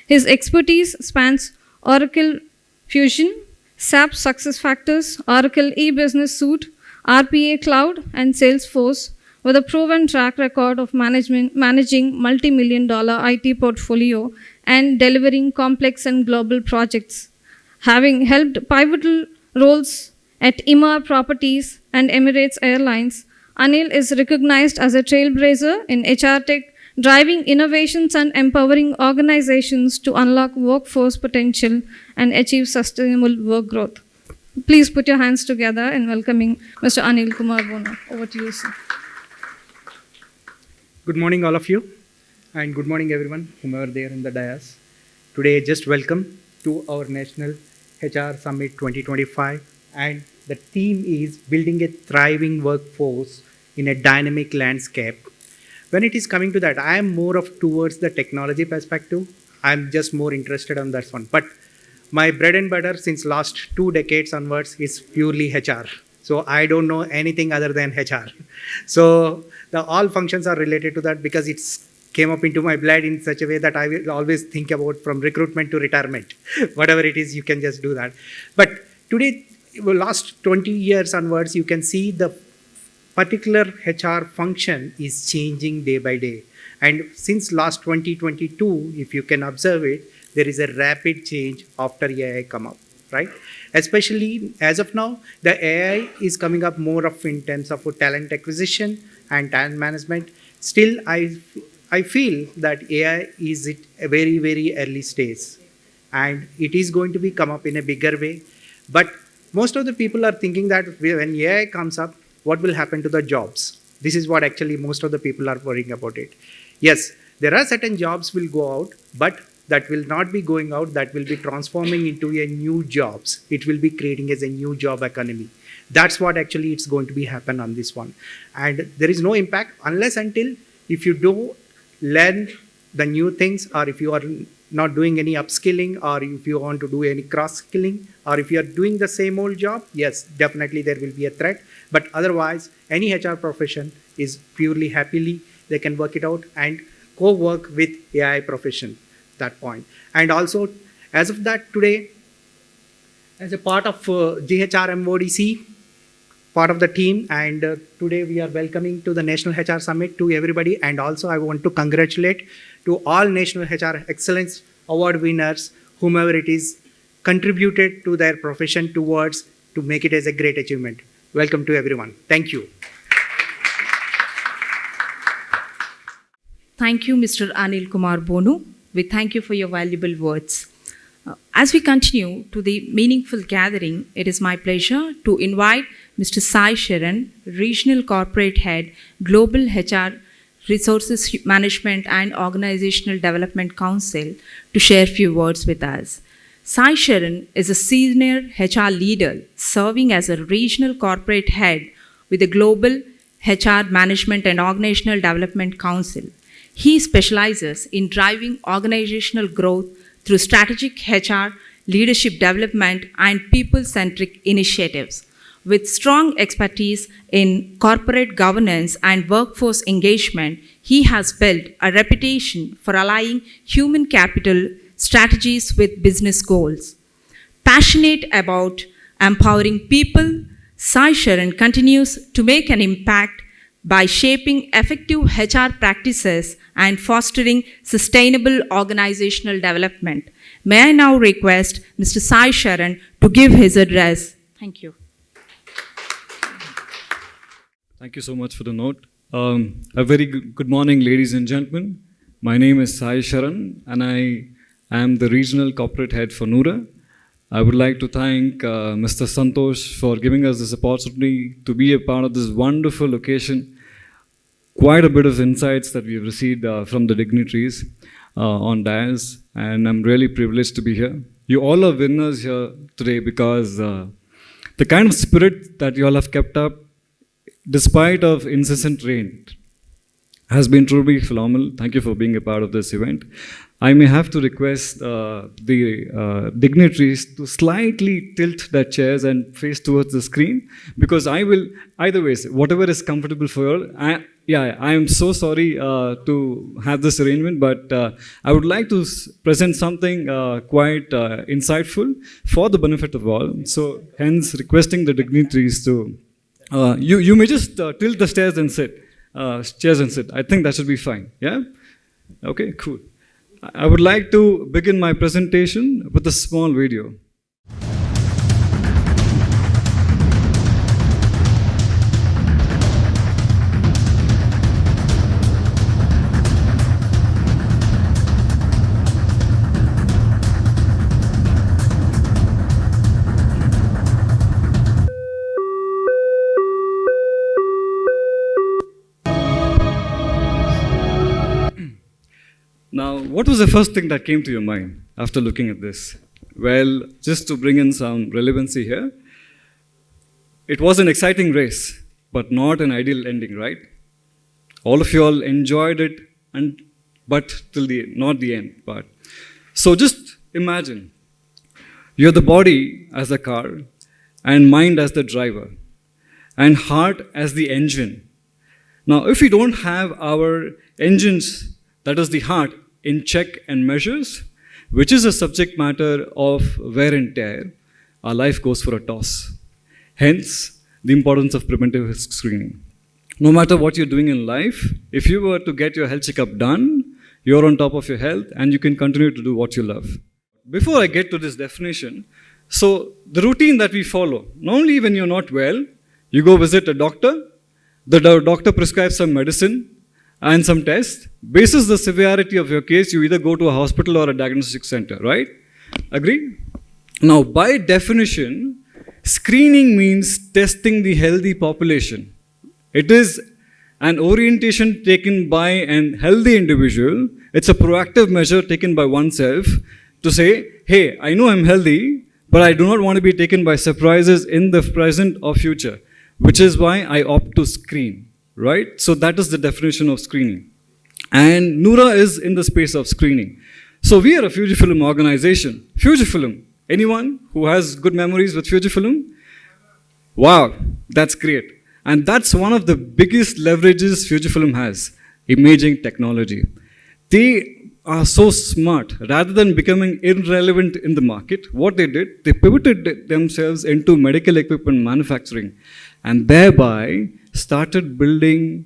His expertise spans Oracle Fusion, SAP SuccessFactors, Oracle e-business suite, RPA Cloud, and Salesforce, with a proven track record of managing multi-million-dollar IT portfolio and delivering complex and global projects. Having held pivotal roles at Emaar Properties and Emirates Airlines, Anil is recognized as a trailblazer in HR tech, driving innovations and empowering organizations to unlock workforce potential and achieve sustainable work growth. Please put your hands together in welcoming Mr. Anil Kumar Bono. Over to you, sir. Good morning, all of you, and good morning, everyone, whomever there in the dais. Today, just welcome to our National HR Summit 2025, and the theme is building a thriving workforce in a dynamic landscape. When it is coming to that, I am more of towards the technology perspective. I'm just more interested on that one. But my bread and butter since last 2 decades onwards is purely HR. So I don't know anything other than HR. So all functions are related to that because it's came up into my blood in such a way that I will always think about from recruitment to retirement. Whatever it is, you can just do that. But today, last 20 years onwards, you can see the particular HR function is changing day by day. And since last 2022, if you can observe it, there is a rapid change after AI come up, right? Especially as of now, the AI is coming up more of in terms of talent acquisition and talent management. Still, I feel that AI is at a very, very early stage, and it is going to be come up in a bigger way. But most of the people are thinking that when AI comes up, what will happen to the jobs? This is what actually most of the people are worrying about it. Yes, there are certain jobs will go out, but that will not be going out, that will be transforming into a new jobs. It will be creating as a new job economy. That's what actually it's going to be happen on this one. And there is no impact unless until if you do learn the new things, or if you are not doing any upskilling, or if you want to do any cross-skilling, or if you are doing the same old job, yes, definitely there will be a threat. But otherwise, any HR profession is purely happily, they can work it out and co-work with AI profession, that point. And also, as of that today, as a part of GHRMODC, part of the team, and today we are welcoming to the National HR Summit to everybody. And also I want to congratulate to all National HR Excellence Award winners, whomever it is, contributed to their profession towards to make it as a great achievement. Welcome to everyone. Thank you. Thank you, Mr. Anil Kumar Bonu. We thank you for your valuable words. As we continue to the meaningful gathering, it is my pleasure to invite Mr. Sai Sharan, Regional Corporate Head, Global HR Resources Management and Organizational Development Council, to share a few words with us. Sai Sharan is a senior HR leader serving as a Regional Corporate Head with the Global HR Management and Organizational Development Council. He specializes in driving organizational growth through strategic HR, leadership development, and people-centric initiatives. With strong expertise in corporate governance and workforce engagement, he has built a reputation for aligning human capital strategies with business goals. Passionate about empowering people, Sai Sharan continues to make an impact by shaping effective HR practices and fostering sustainable organizational development. May I now request Mr. Sai Sharan to give his address. Thank you. Thank you so much for the note. A very good morning, ladies and gentlemen. My name is Sai Sharan, and I am the Regional Corporate Head for Noora. I would like to thank Mr. Santosh for giving us this opportunity to be a part of this wonderful occasion. Quite a bit of insights that we've received from the dignitaries. on dais, and I'm really privileged to be here. You all are winners here today because the kind of spirit that you all have kept up, despite of incessant rain, has been truly phenomenal. Thank you for being a part of this event. I may have to request the dignitaries to slightly tilt their chairs and face towards the screen, because I will, either ways, whatever is comfortable for you all. I am so sorry to have this arrangement, but I would like to present something quite insightful for the benefit of all. So, hence, requesting the dignitaries to, you may just tilt the chairs and sit. Chairs and sit. I think that should be fine. Yeah? Okay, cool. I would like to begin my presentation with a small video. Now, what was the first thing that came to your mind after looking at this? Well, just to bring in some relevancy here, it was an exciting race, but not an ideal ending, right? All of you all enjoyed it, but till not the end part. So just imagine, you're the body as the car, and mind as the driver, and heart as the engine. Now, if we don't have our engines, that is the heart, in check and measures, which is a subject matter of wear and tear, our life goes for a toss. Hence, the importance of preventive screening. No matter what you're doing in life, if you were to get your health checkup done, you're on top of your health and you can continue to do what you love. Before I get to this definition, so the routine that we follow, normally when you're not well, you go visit a doctor, the doctor prescribes some medicine, and some tests. Basis the severity of your case, you either go to a hospital or a diagnostic center, right? Agree? Now, by definition, screening means testing the healthy population. It is an orientation taken by an healthy individual. It's a proactive measure taken by oneself to say, hey, I know I'm healthy, but I do not want to be taken by surprises in the present or future, which is why I opt to screen. Right? So that is the definition of screening. And Noora is in the space of screening. So we are a Fujifilm organization. Fujifilm. Anyone who has good memories with Fujifilm? Wow, that's great. And that's one of the biggest leverages Fujifilm has, imaging technology. They are so smart. Rather than becoming irrelevant in the market, what they did, they pivoted themselves into medical equipment manufacturing, and thereby started building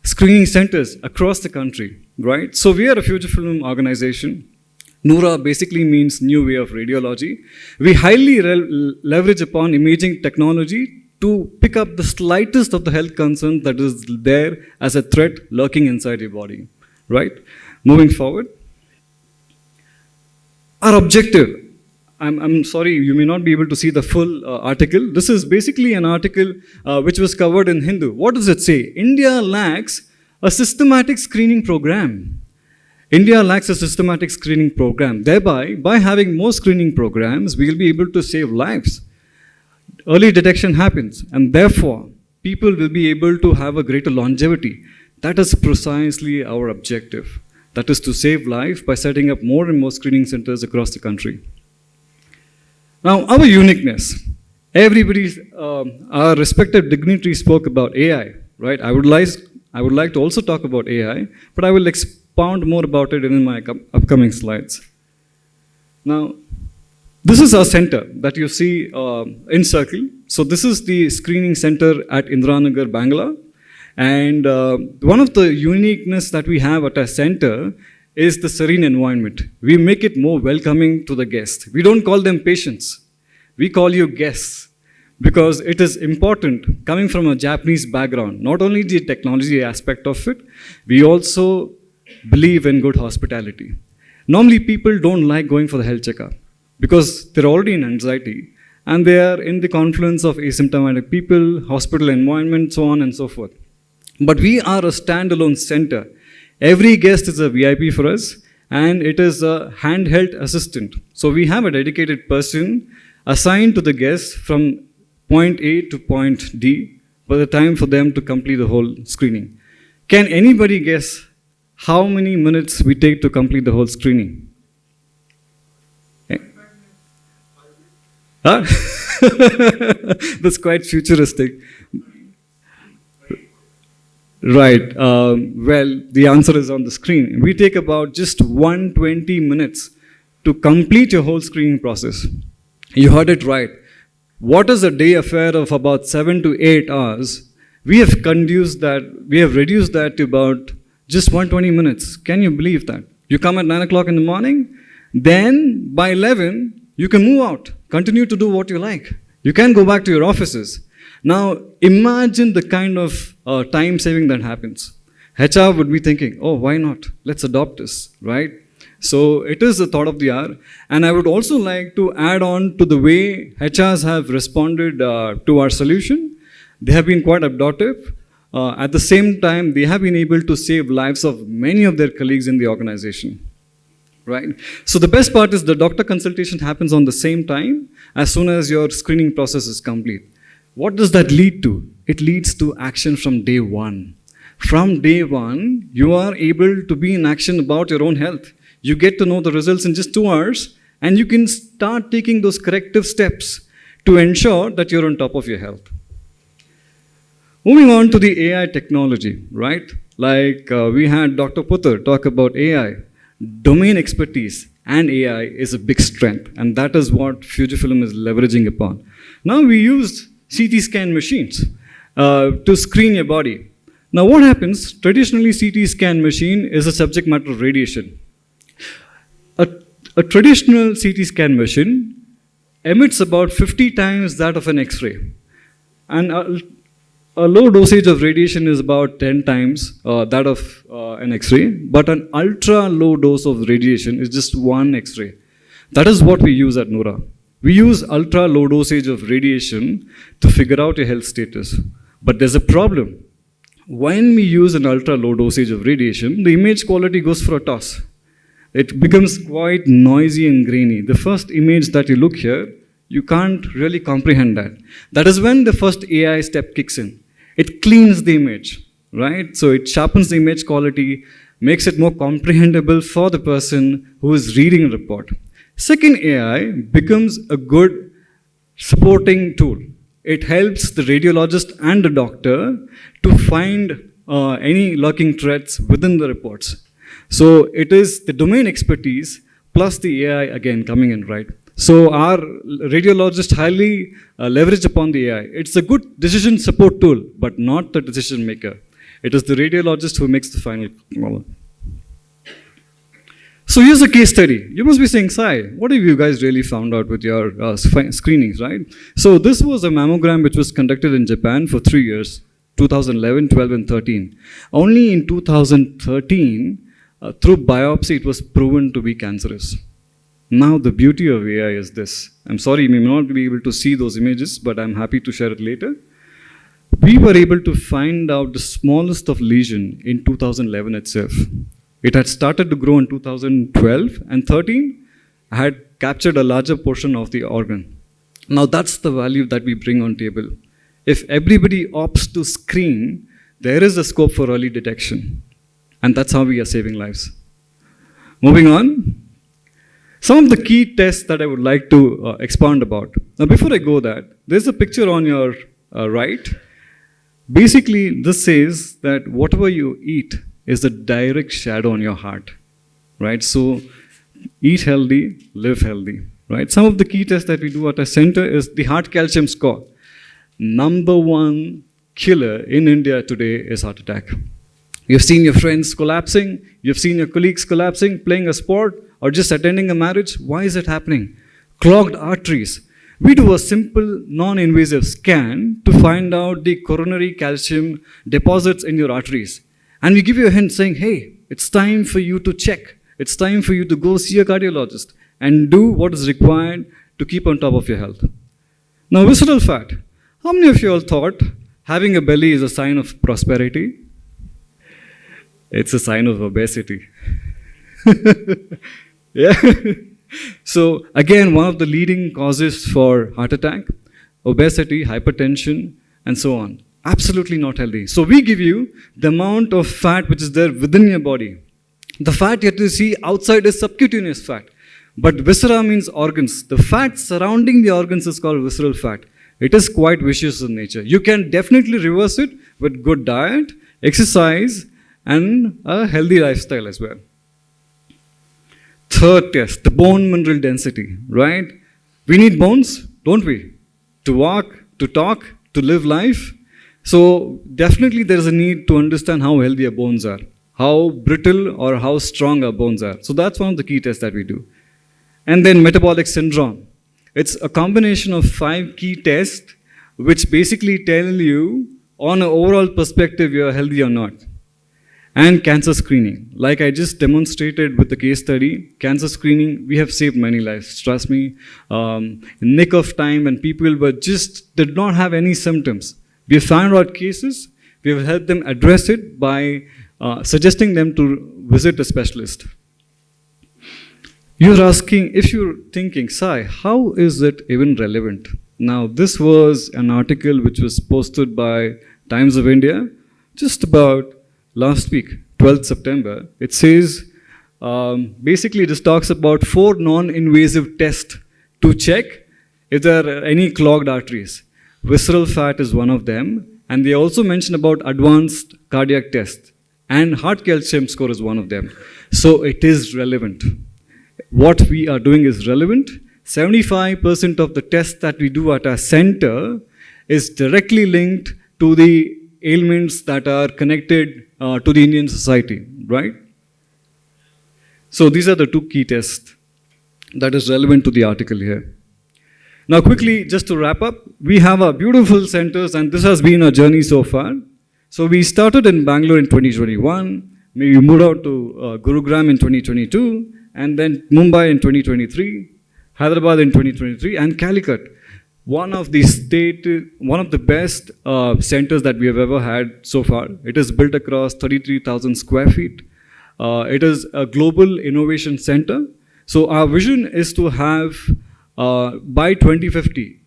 screening centers across the country, right? So we are a Fujifilm organization. Noora basically means new way of radiology. We highly leverage upon imaging technology to pick up the slightest of the health concern that is there as a threat lurking inside your body, right? Moving forward. Our objective, I'm sorry, you may not be able to see the full article. This is basically an article which was covered in Hindu. What does it say? India lacks a systematic screening program. India lacks a systematic screening program. Thereby, by having more screening programs, we will be able to save lives. Early detection happens, and therefore, people will be able to have a greater longevity. That is precisely our objective. That is to save life by setting up more and more screening centers across the country. Now, our uniqueness. Our respected dignitary spoke about AI, right? I would like to also talk about AI, but I will expound more about it in my upcoming slides. Now, this is our center that you see in circle. So this is the screening center at Indiranagar, Bangalore. And one of the uniqueness that we have at our center is the serene environment. We make it more welcoming to the guest. We don't call them patients. We call you guests because it is important coming from a Japanese background. Not only the technology aspect of it, we also believe in good hospitality. Normally people don't like going for the health checkup because they're already in anxiety and they are in the confluence of asymptomatic people, hospital environment, so on and so forth. But we are a standalone center. Every guest is a VIP for us, and it is a handheld assistant. So we have a dedicated person assigned to the guests from point A to point D by the time for them to complete the whole screening. Can anybody guess how many minutes we take to complete the whole screening? Huh? That's quite futuristic. Right. Well, the answer is on the screen. We take about just 120 minutes to complete your whole screening process. You heard it right. What is a day affair of about 7 to 8 hours? We have reduced that to about just 120 minutes. Can you believe that? You come at 9 o'clock in the morning, then by 11, you can move out, continue to do what you like. You can go back to your offices. Now, imagine the kind of time saving that happens. HR would be thinking, oh, why not? Let's adopt this, right? So it is the thought of the hour. And I would also like to add on to the way HRs have responded to our solution. They have been quite adaptive. At the same time, they have been able to save lives of many of their colleagues in the organization. Right? So the best part is the doctor consultation happens on the same time as soon as your screening process is complete. What does that lead to? It leads to action from day one. From day one, you are able to be in action about your own health. You get to know the results in just 2 hours, and you can start taking those corrective steps to ensure that you're on top of your health. Moving on to the AI technology, right? Like we had Dr. Putter talk about AI. Domain expertise and AI is a big strength, and that is what Fujifilm is leveraging upon. Now we use CT scan machines to screen your body. Now what happens? Traditionally, CT scan machine is a subject matter of radiation. A traditional CT scan machine emits about 50 times that of an X-ray, and a low dosage of radiation is about 10 times that of an X-ray, but an ultra low dose of radiation is just 1 X-ray. That is what we use at Noura. We use ultra low dosage of radiation to figure out your health status. But there's a problem. When we use an ultra low dosage of radiation, the image quality goes for a toss. It becomes quite noisy and grainy. The first image that you look here, you can't really comprehend that. That is when the first AI step kicks in. It cleans the image, right? So it sharpens the image quality, makes it more comprehensible for the person who is reading a report. Second, AI becomes a good supporting tool. It helps the radiologist and the doctor to find any lurking threats within the reports. So it is the domain expertise plus the AI again coming in, right? So our radiologists highly leverage upon the AI. It's a good decision support tool, but not the decision maker. It is the radiologist who makes the final call. So here's a case study. You must be saying, Sai, what have you guys really found out with your screenings, right? So this was a mammogram which was conducted in Japan for 3 years, 2011, 12, and 13. Only in 2013, through biopsy, it was proven to be cancerous. Now the beauty of AI is this. I'm sorry, you may not be able to see those images, but I'm happy to share it later. We were able to find out the smallest of lesion in 2011 itself. It had started to grow in 2012, and 13 had captured a larger portion of the organ. Now that's the value that we bring on table. If everybody opts to screen, there is a scope for early detection. And that's how we are saving lives. Moving on. Some of the key tests that I would like to expound about. Now before I go that, there's a picture on your right. Basically, this says that whatever you eat is a direct shadow on your heart, right? So eat healthy, live healthy, right? Some of the key tests that we do at our center is the heart calcium score. Number one killer in India today is heart attack. You've seen your friends collapsing, you've seen your colleagues collapsing, playing a sport, or just attending a marriage. Why is it happening? Clogged arteries. We do a simple non-invasive scan to find out the coronary calcium deposits in your arteries. And we give you a hint saying, hey, it's time for you to check. It's time for you to go see a cardiologist and do what is required to keep on top of your health. Now, visceral fat. How many of you all thought having a belly is a sign of prosperity? It's a sign of obesity. Yeah. So again, one of the leading causes for heart attack, obesity, hypertension, and so on. Absolutely not healthy. So we give you the amount of fat which is there within your body. The fat you see outside is subcutaneous fat. But viscera means organs. The fat surrounding the organs is called visceral fat. It is quite vicious in nature. You can definitely reverse it with good diet, exercise, and a healthy lifestyle as well. Third test, the bone mineral density, right? We need bones, don't we? To walk, to talk, to live life. So definitely there is a need to understand how healthy our bones are, how brittle or how strong our bones are. So that's one of the key tests that we do. And then metabolic syndrome. It's a combination of 5 key tests which basically tell you on an overall perspective you're healthy or not. And cancer screening. Like I just demonstrated with the case study, cancer screening, we have saved many lives, trust me. In nick of time when people were just did not have any symptoms. We have found out cases, we have helped them address it by suggesting them to visit a specialist. You're asking, if you're thinking, Sai, how is it even relevant? Now, this was an article which was posted by Times of India just about last week, 12th September. It says, basically this talks about 4 non-invasive tests to check if there are any clogged arteries. Visceral fat is one of them, and they also mention about advanced cardiac tests, and heart calcium score is one of them. So it is relevant. What we are doing is relevant. 75% of the tests that we do at our center is directly linked to the ailments that are connected to the Indian society, right? So these are the 2 key tests that is relevant to the article here. Now quickly, just to wrap up, we have our beautiful centers and this has been our journey so far. So we started in Bangalore in 2021, we moved out to Gurugram in 2022, and then Mumbai in 2023, Hyderabad in 2023, and Calicut. One of the best centers that we have ever had so far. It is built across 33,000 square feet. It is a global innovation center. So our vision is to have, by 2050,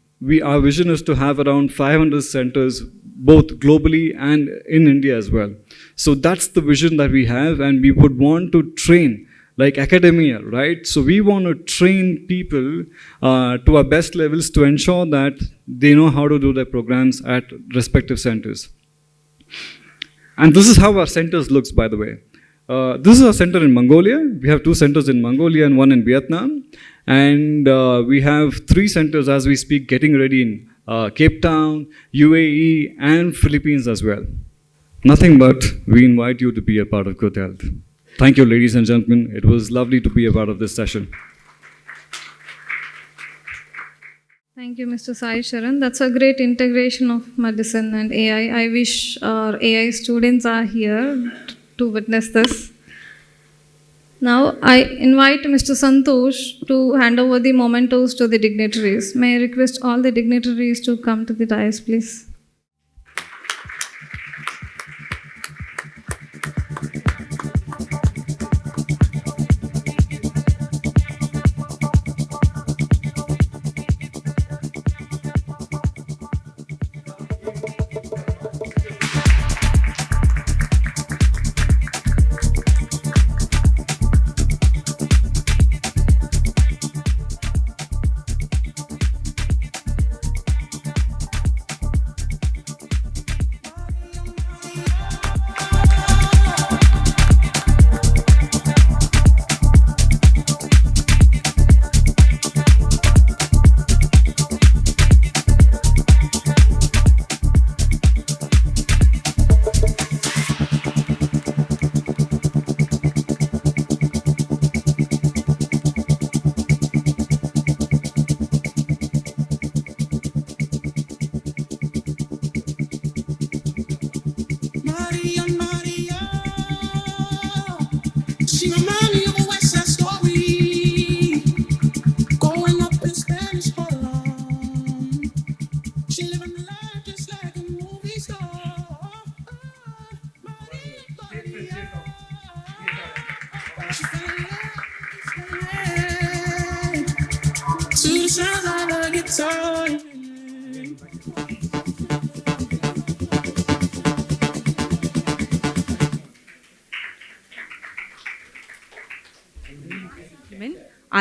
our vision is to have around 500 centers, both globally and in India as well. So that's the vision that we have, and we would want to train like academia, right? So we want to train people to our best levels to ensure that they know how to do their programs at respective centers. And this is how our centers looks, by the way. This is our center in Mongolia. We have 2 centers in Mongolia and 1 in Vietnam. And we have 3 centers as we speak getting ready in Cape Town, UAE, and Philippines as well. Nothing but we invite you to be a part of Good Health. Thank you, ladies and gentlemen. It was lovely to be a part of this session. Thank you, Mr. Sai Sharan. That's a great integration of medicine and AI. I wish our AI students are here to witness this. Now, I invite Mr. Santosh to hand over the mementos to the dignitaries. May I request all the dignitaries to come to the dais, please. Our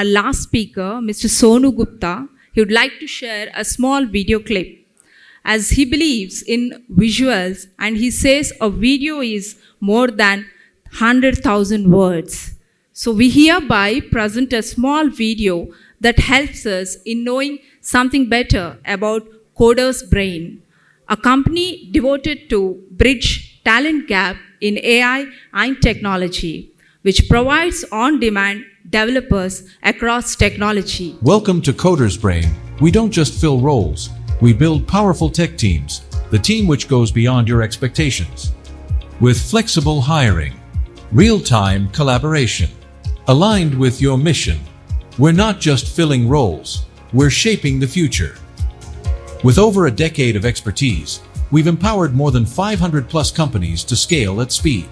last speaker, Mr. Sonu Gupta, he would like to share a small video clip as he believes in visuals and he says a video is more than 100,000 words. So we hereby present a small video that helps us in knowing something better about Coder's Brain, a company devoted to bridge talent gap in AI and technology, which provides on-demand developers across technology. Welcome to Coder's Brain. We don't just fill roles, we build powerful tech teams, the team which goes beyond your expectations. With flexible hiring, real-time collaboration, aligned with your mission, we're not just filling roles, we're shaping the future. With over a decade of expertise, we've empowered more than 500 plus companies to scale at speed.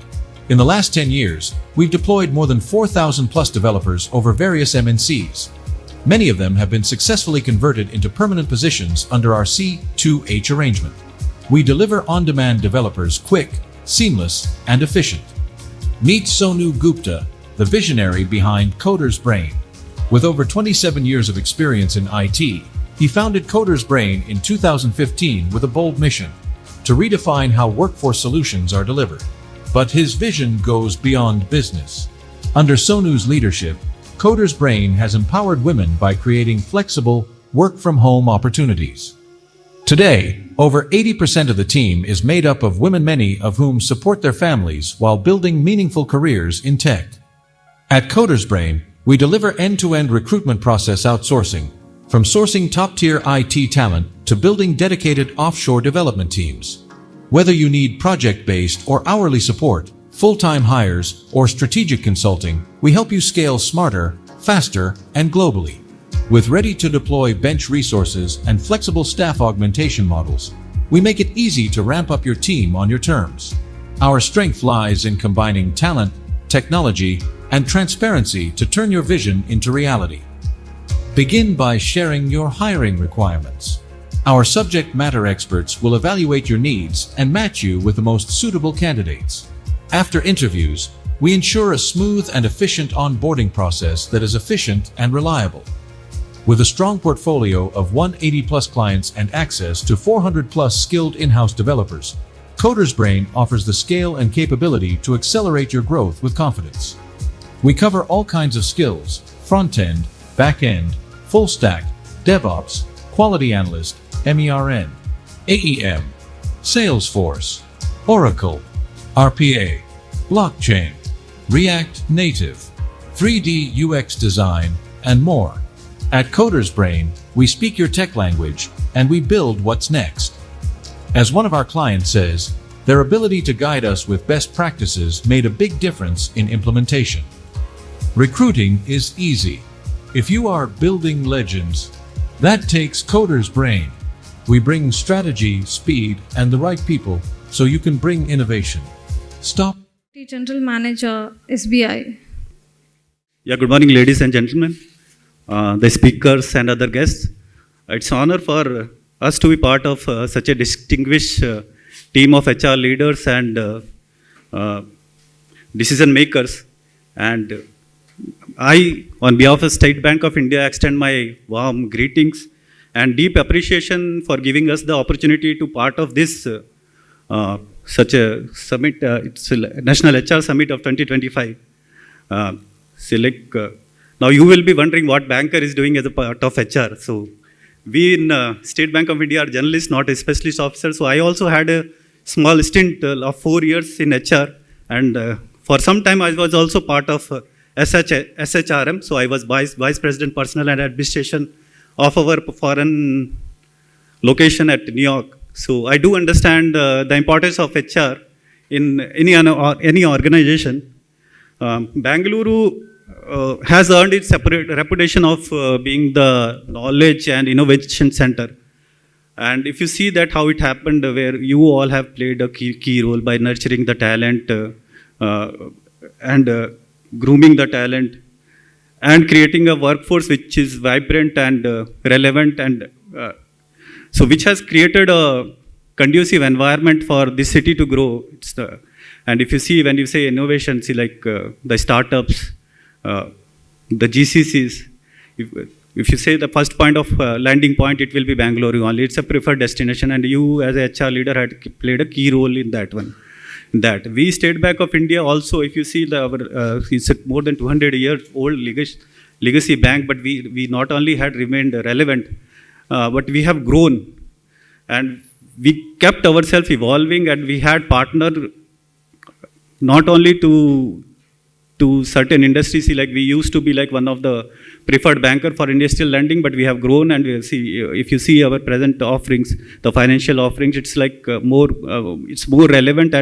In the last 10 years, we've deployed more than 4,000 plus developers over various MNCs. Many of them have been successfully converted into permanent positions under our C2H arrangement. We deliver on-demand developers quick, seamless, and efficient. Meet Sonu Gupta, the visionary behind Coder's Brain. With over 27 years of experience in IT, he founded Coder's Brain in 2015 with a bold mission to redefine how workforce solutions are delivered. But his vision goes beyond business. Under Sonu's leadership, Coder's Brain has empowered women by creating flexible, work-from-home opportunities. Today, over 80% of the team is made up of women, many of whom support their families while building meaningful careers in tech. At Coder's Brain, we deliver end-to-end recruitment process outsourcing, from sourcing top-tier IT talent to building dedicated offshore development teams. Whether you need project-based or hourly support, full-time hires, or strategic consulting, we help you scale smarter, faster, and globally. With ready-to-deploy bench resources and flexible staff augmentation models, we make it easy to ramp up your team on your terms. Our strength lies in combining talent, technology, and transparency to turn your vision into reality. Begin by sharing your hiring requirements. Our subject matter experts will evaluate your needs and match you with the most suitable candidates. After interviews, we ensure a smooth and efficient onboarding process that is efficient and reliable. With a strong portfolio of 180 plus clients and access to 400 plus skilled in-house developers, Coder's Brain offers the scale and capability to accelerate your growth with confidence. We cover all kinds of skills: front-end, back-end, full-stack, DevOps, quality analyst, MERN, AEM, Salesforce, Oracle, RPA, blockchain, React Native, 3D UX design, and more. At Coder's Brain, we speak your tech language and we build what's next. As one of our clients says, their ability to guide us with best practices made a big difference in implementation. Recruiting is easy. If you are building legends, that takes Coder's Brain. We bring strategy, speed, and the right people so you can bring innovation. Stop. General Manager, SBI. Yeah, good morning, ladies and gentlemen, the speakers and other guests. It's an honor for us to be part of such a distinguished team of HR leaders and decision makers. And I, on behalf of State Bank of India, extend my warm greetings and deep appreciation for giving us the opportunity to part of this such a summit. It's a National HR Summit of 2025. Now you will be wondering what banker is doing as a part of HR. So we in State Bank of India are journalists, not a specialist officer. So I also had a small stint of 4 years in HR, and for some time I was also part of SHRM. So I was Vice President Personnel and Administration of our foreign location at New York. So I do understand the importance of HR in any organization. Bangalore has earned its reputation of being the knowledge and innovation center. And if you see that how it happened, where you all have played a key role by nurturing the talent and grooming the talent, and creating a workforce which is vibrant and relevant, and so which has created a conducive environment for this city to grow. And if you see, when you say innovation, see like the startups, the GCCs, if you say the first point of landing point, it will be Bangalore only. It's a preferred destination, and you as a HR leader had played a key role in that one. That we, State Bank of India, also, if you see it's a more than 200 years old legacy bank, but we not only had remained relevant, but we have grown, and we kept ourselves evolving, and we had partnered not only to certain industries. Like we used to be like one of the preferred banker for industrial lending, but we have grown, and we see, if you see our present offerings, the financial offerings, it's like it's more relevant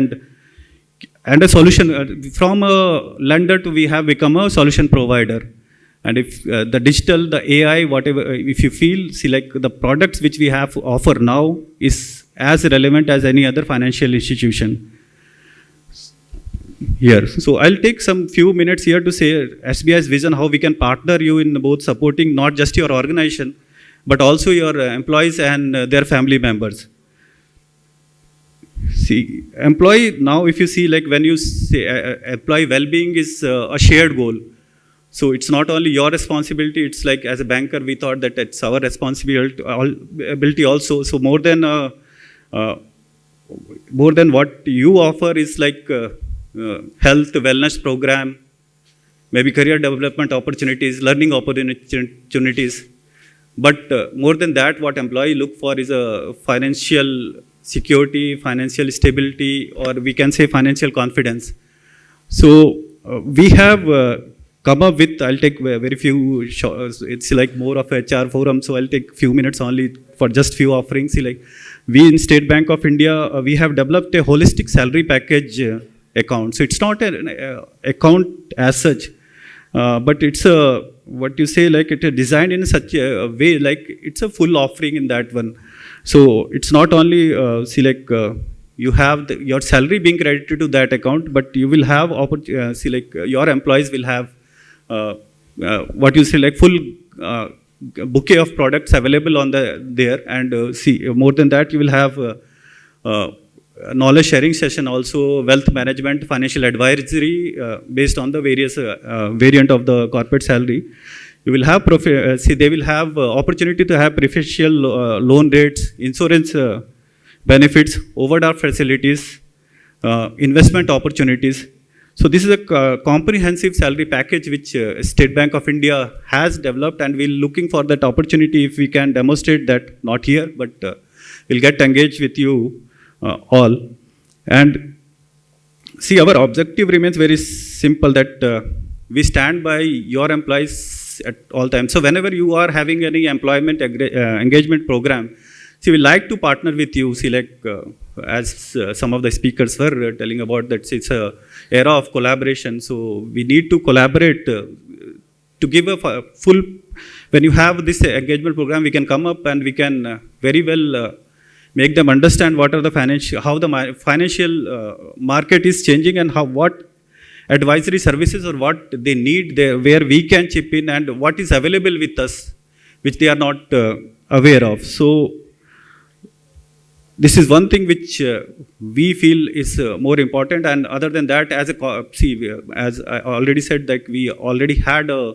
and a solution. From a lender to we have become a solution provider. And if the digital, the AI, whatever, if you feel, see like the products which we have to offer now is as relevant as any other financial institution here. So I'll take some few minutes here to say SBI's vision, how we can partner you in both supporting not just your organization, but also your employees and their family members. See, employee, now if you see, like when you say employee well-being is a shared goal. So it's not only your responsibility, it's like as a banker, we thought that it's our responsibility also. So more than what you offer is like health, wellness program, maybe career development opportunities, learning opportunities. But more than that, what employee look for is a financial security, financial stability, or we can say financial confidence. So we have come up with, I'll take very few, it's like more of a HR forum, so I'll take few minutes only for just few offerings. See, like we in State Bank of India, we have developed a holistic salary package account. So it's not an account as such, but it's a, what you say, like it is designed in such a way, like it's a full offering in that one. So it's not only, see like you have your salary being credited to that account, but you will have, see like your employees will have what you say, like full bouquet of products available on there, and see more than that, you will have knowledge sharing session, also wealth management, financial advisory based on the various variant of the corporate salary. You will have see, they will have opportunity to have preferential loan rates, insurance benefits, overdraft facilities, investment opportunities. So this is a comprehensive salary package which State Bank of India has developed, and we're looking for that opportunity if we can demonstrate that, not here, but we'll get engaged with you all. And see, our objective remains very simple, that we stand by your employees at all times. So whenever you are having any employment engagement program, see, we like to partner with you. See, like as some of the speakers were telling about that, it's a era of collaboration. So we need to collaborate to give a full, when you have this engagement program, we can come up and we can very well make them understand what are the how the financial market is changing, and what advisory services or what they need there, where we can chip in, and what is available with us, which they are not aware of. So this is one thing which we feel is more important. And other than that, as I already said, that we already had a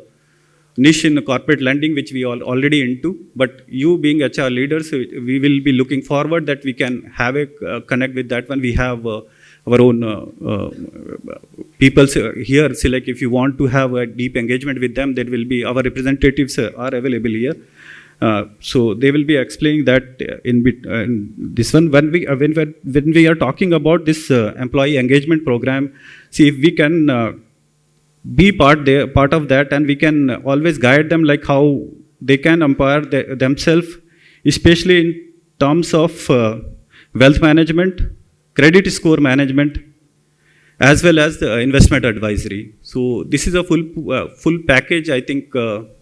niche in corporate lending, which we are already into. But you being HR leaders, we will be looking forward that we can have a connect with that one. We have our own people here. So like if you want to have a deep engagement with them, there will be, our representatives are available here. So they will be explaining that in this one. When we are talking about this employee engagement program, see if we can be part of that, and we can always guide them like how they can empower themselves, especially in terms of wealth management, credit score management, as well as the investment advisory. So this is a full package, I think,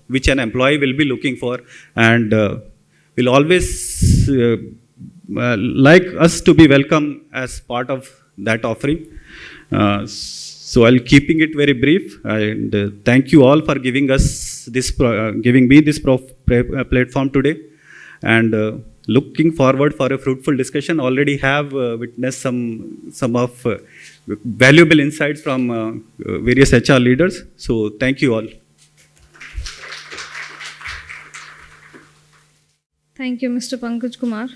which an employee will be looking for, and will always like us to be welcome as part of that offering. So I'll keeping it very brief, and thank you all for giving us this, giving me this platform today, and looking forward for a fruitful discussion. Already have witnessed some of valuable insights from various HR leaders. So thank you all. Thank you, Mr. Pankaj Kumar.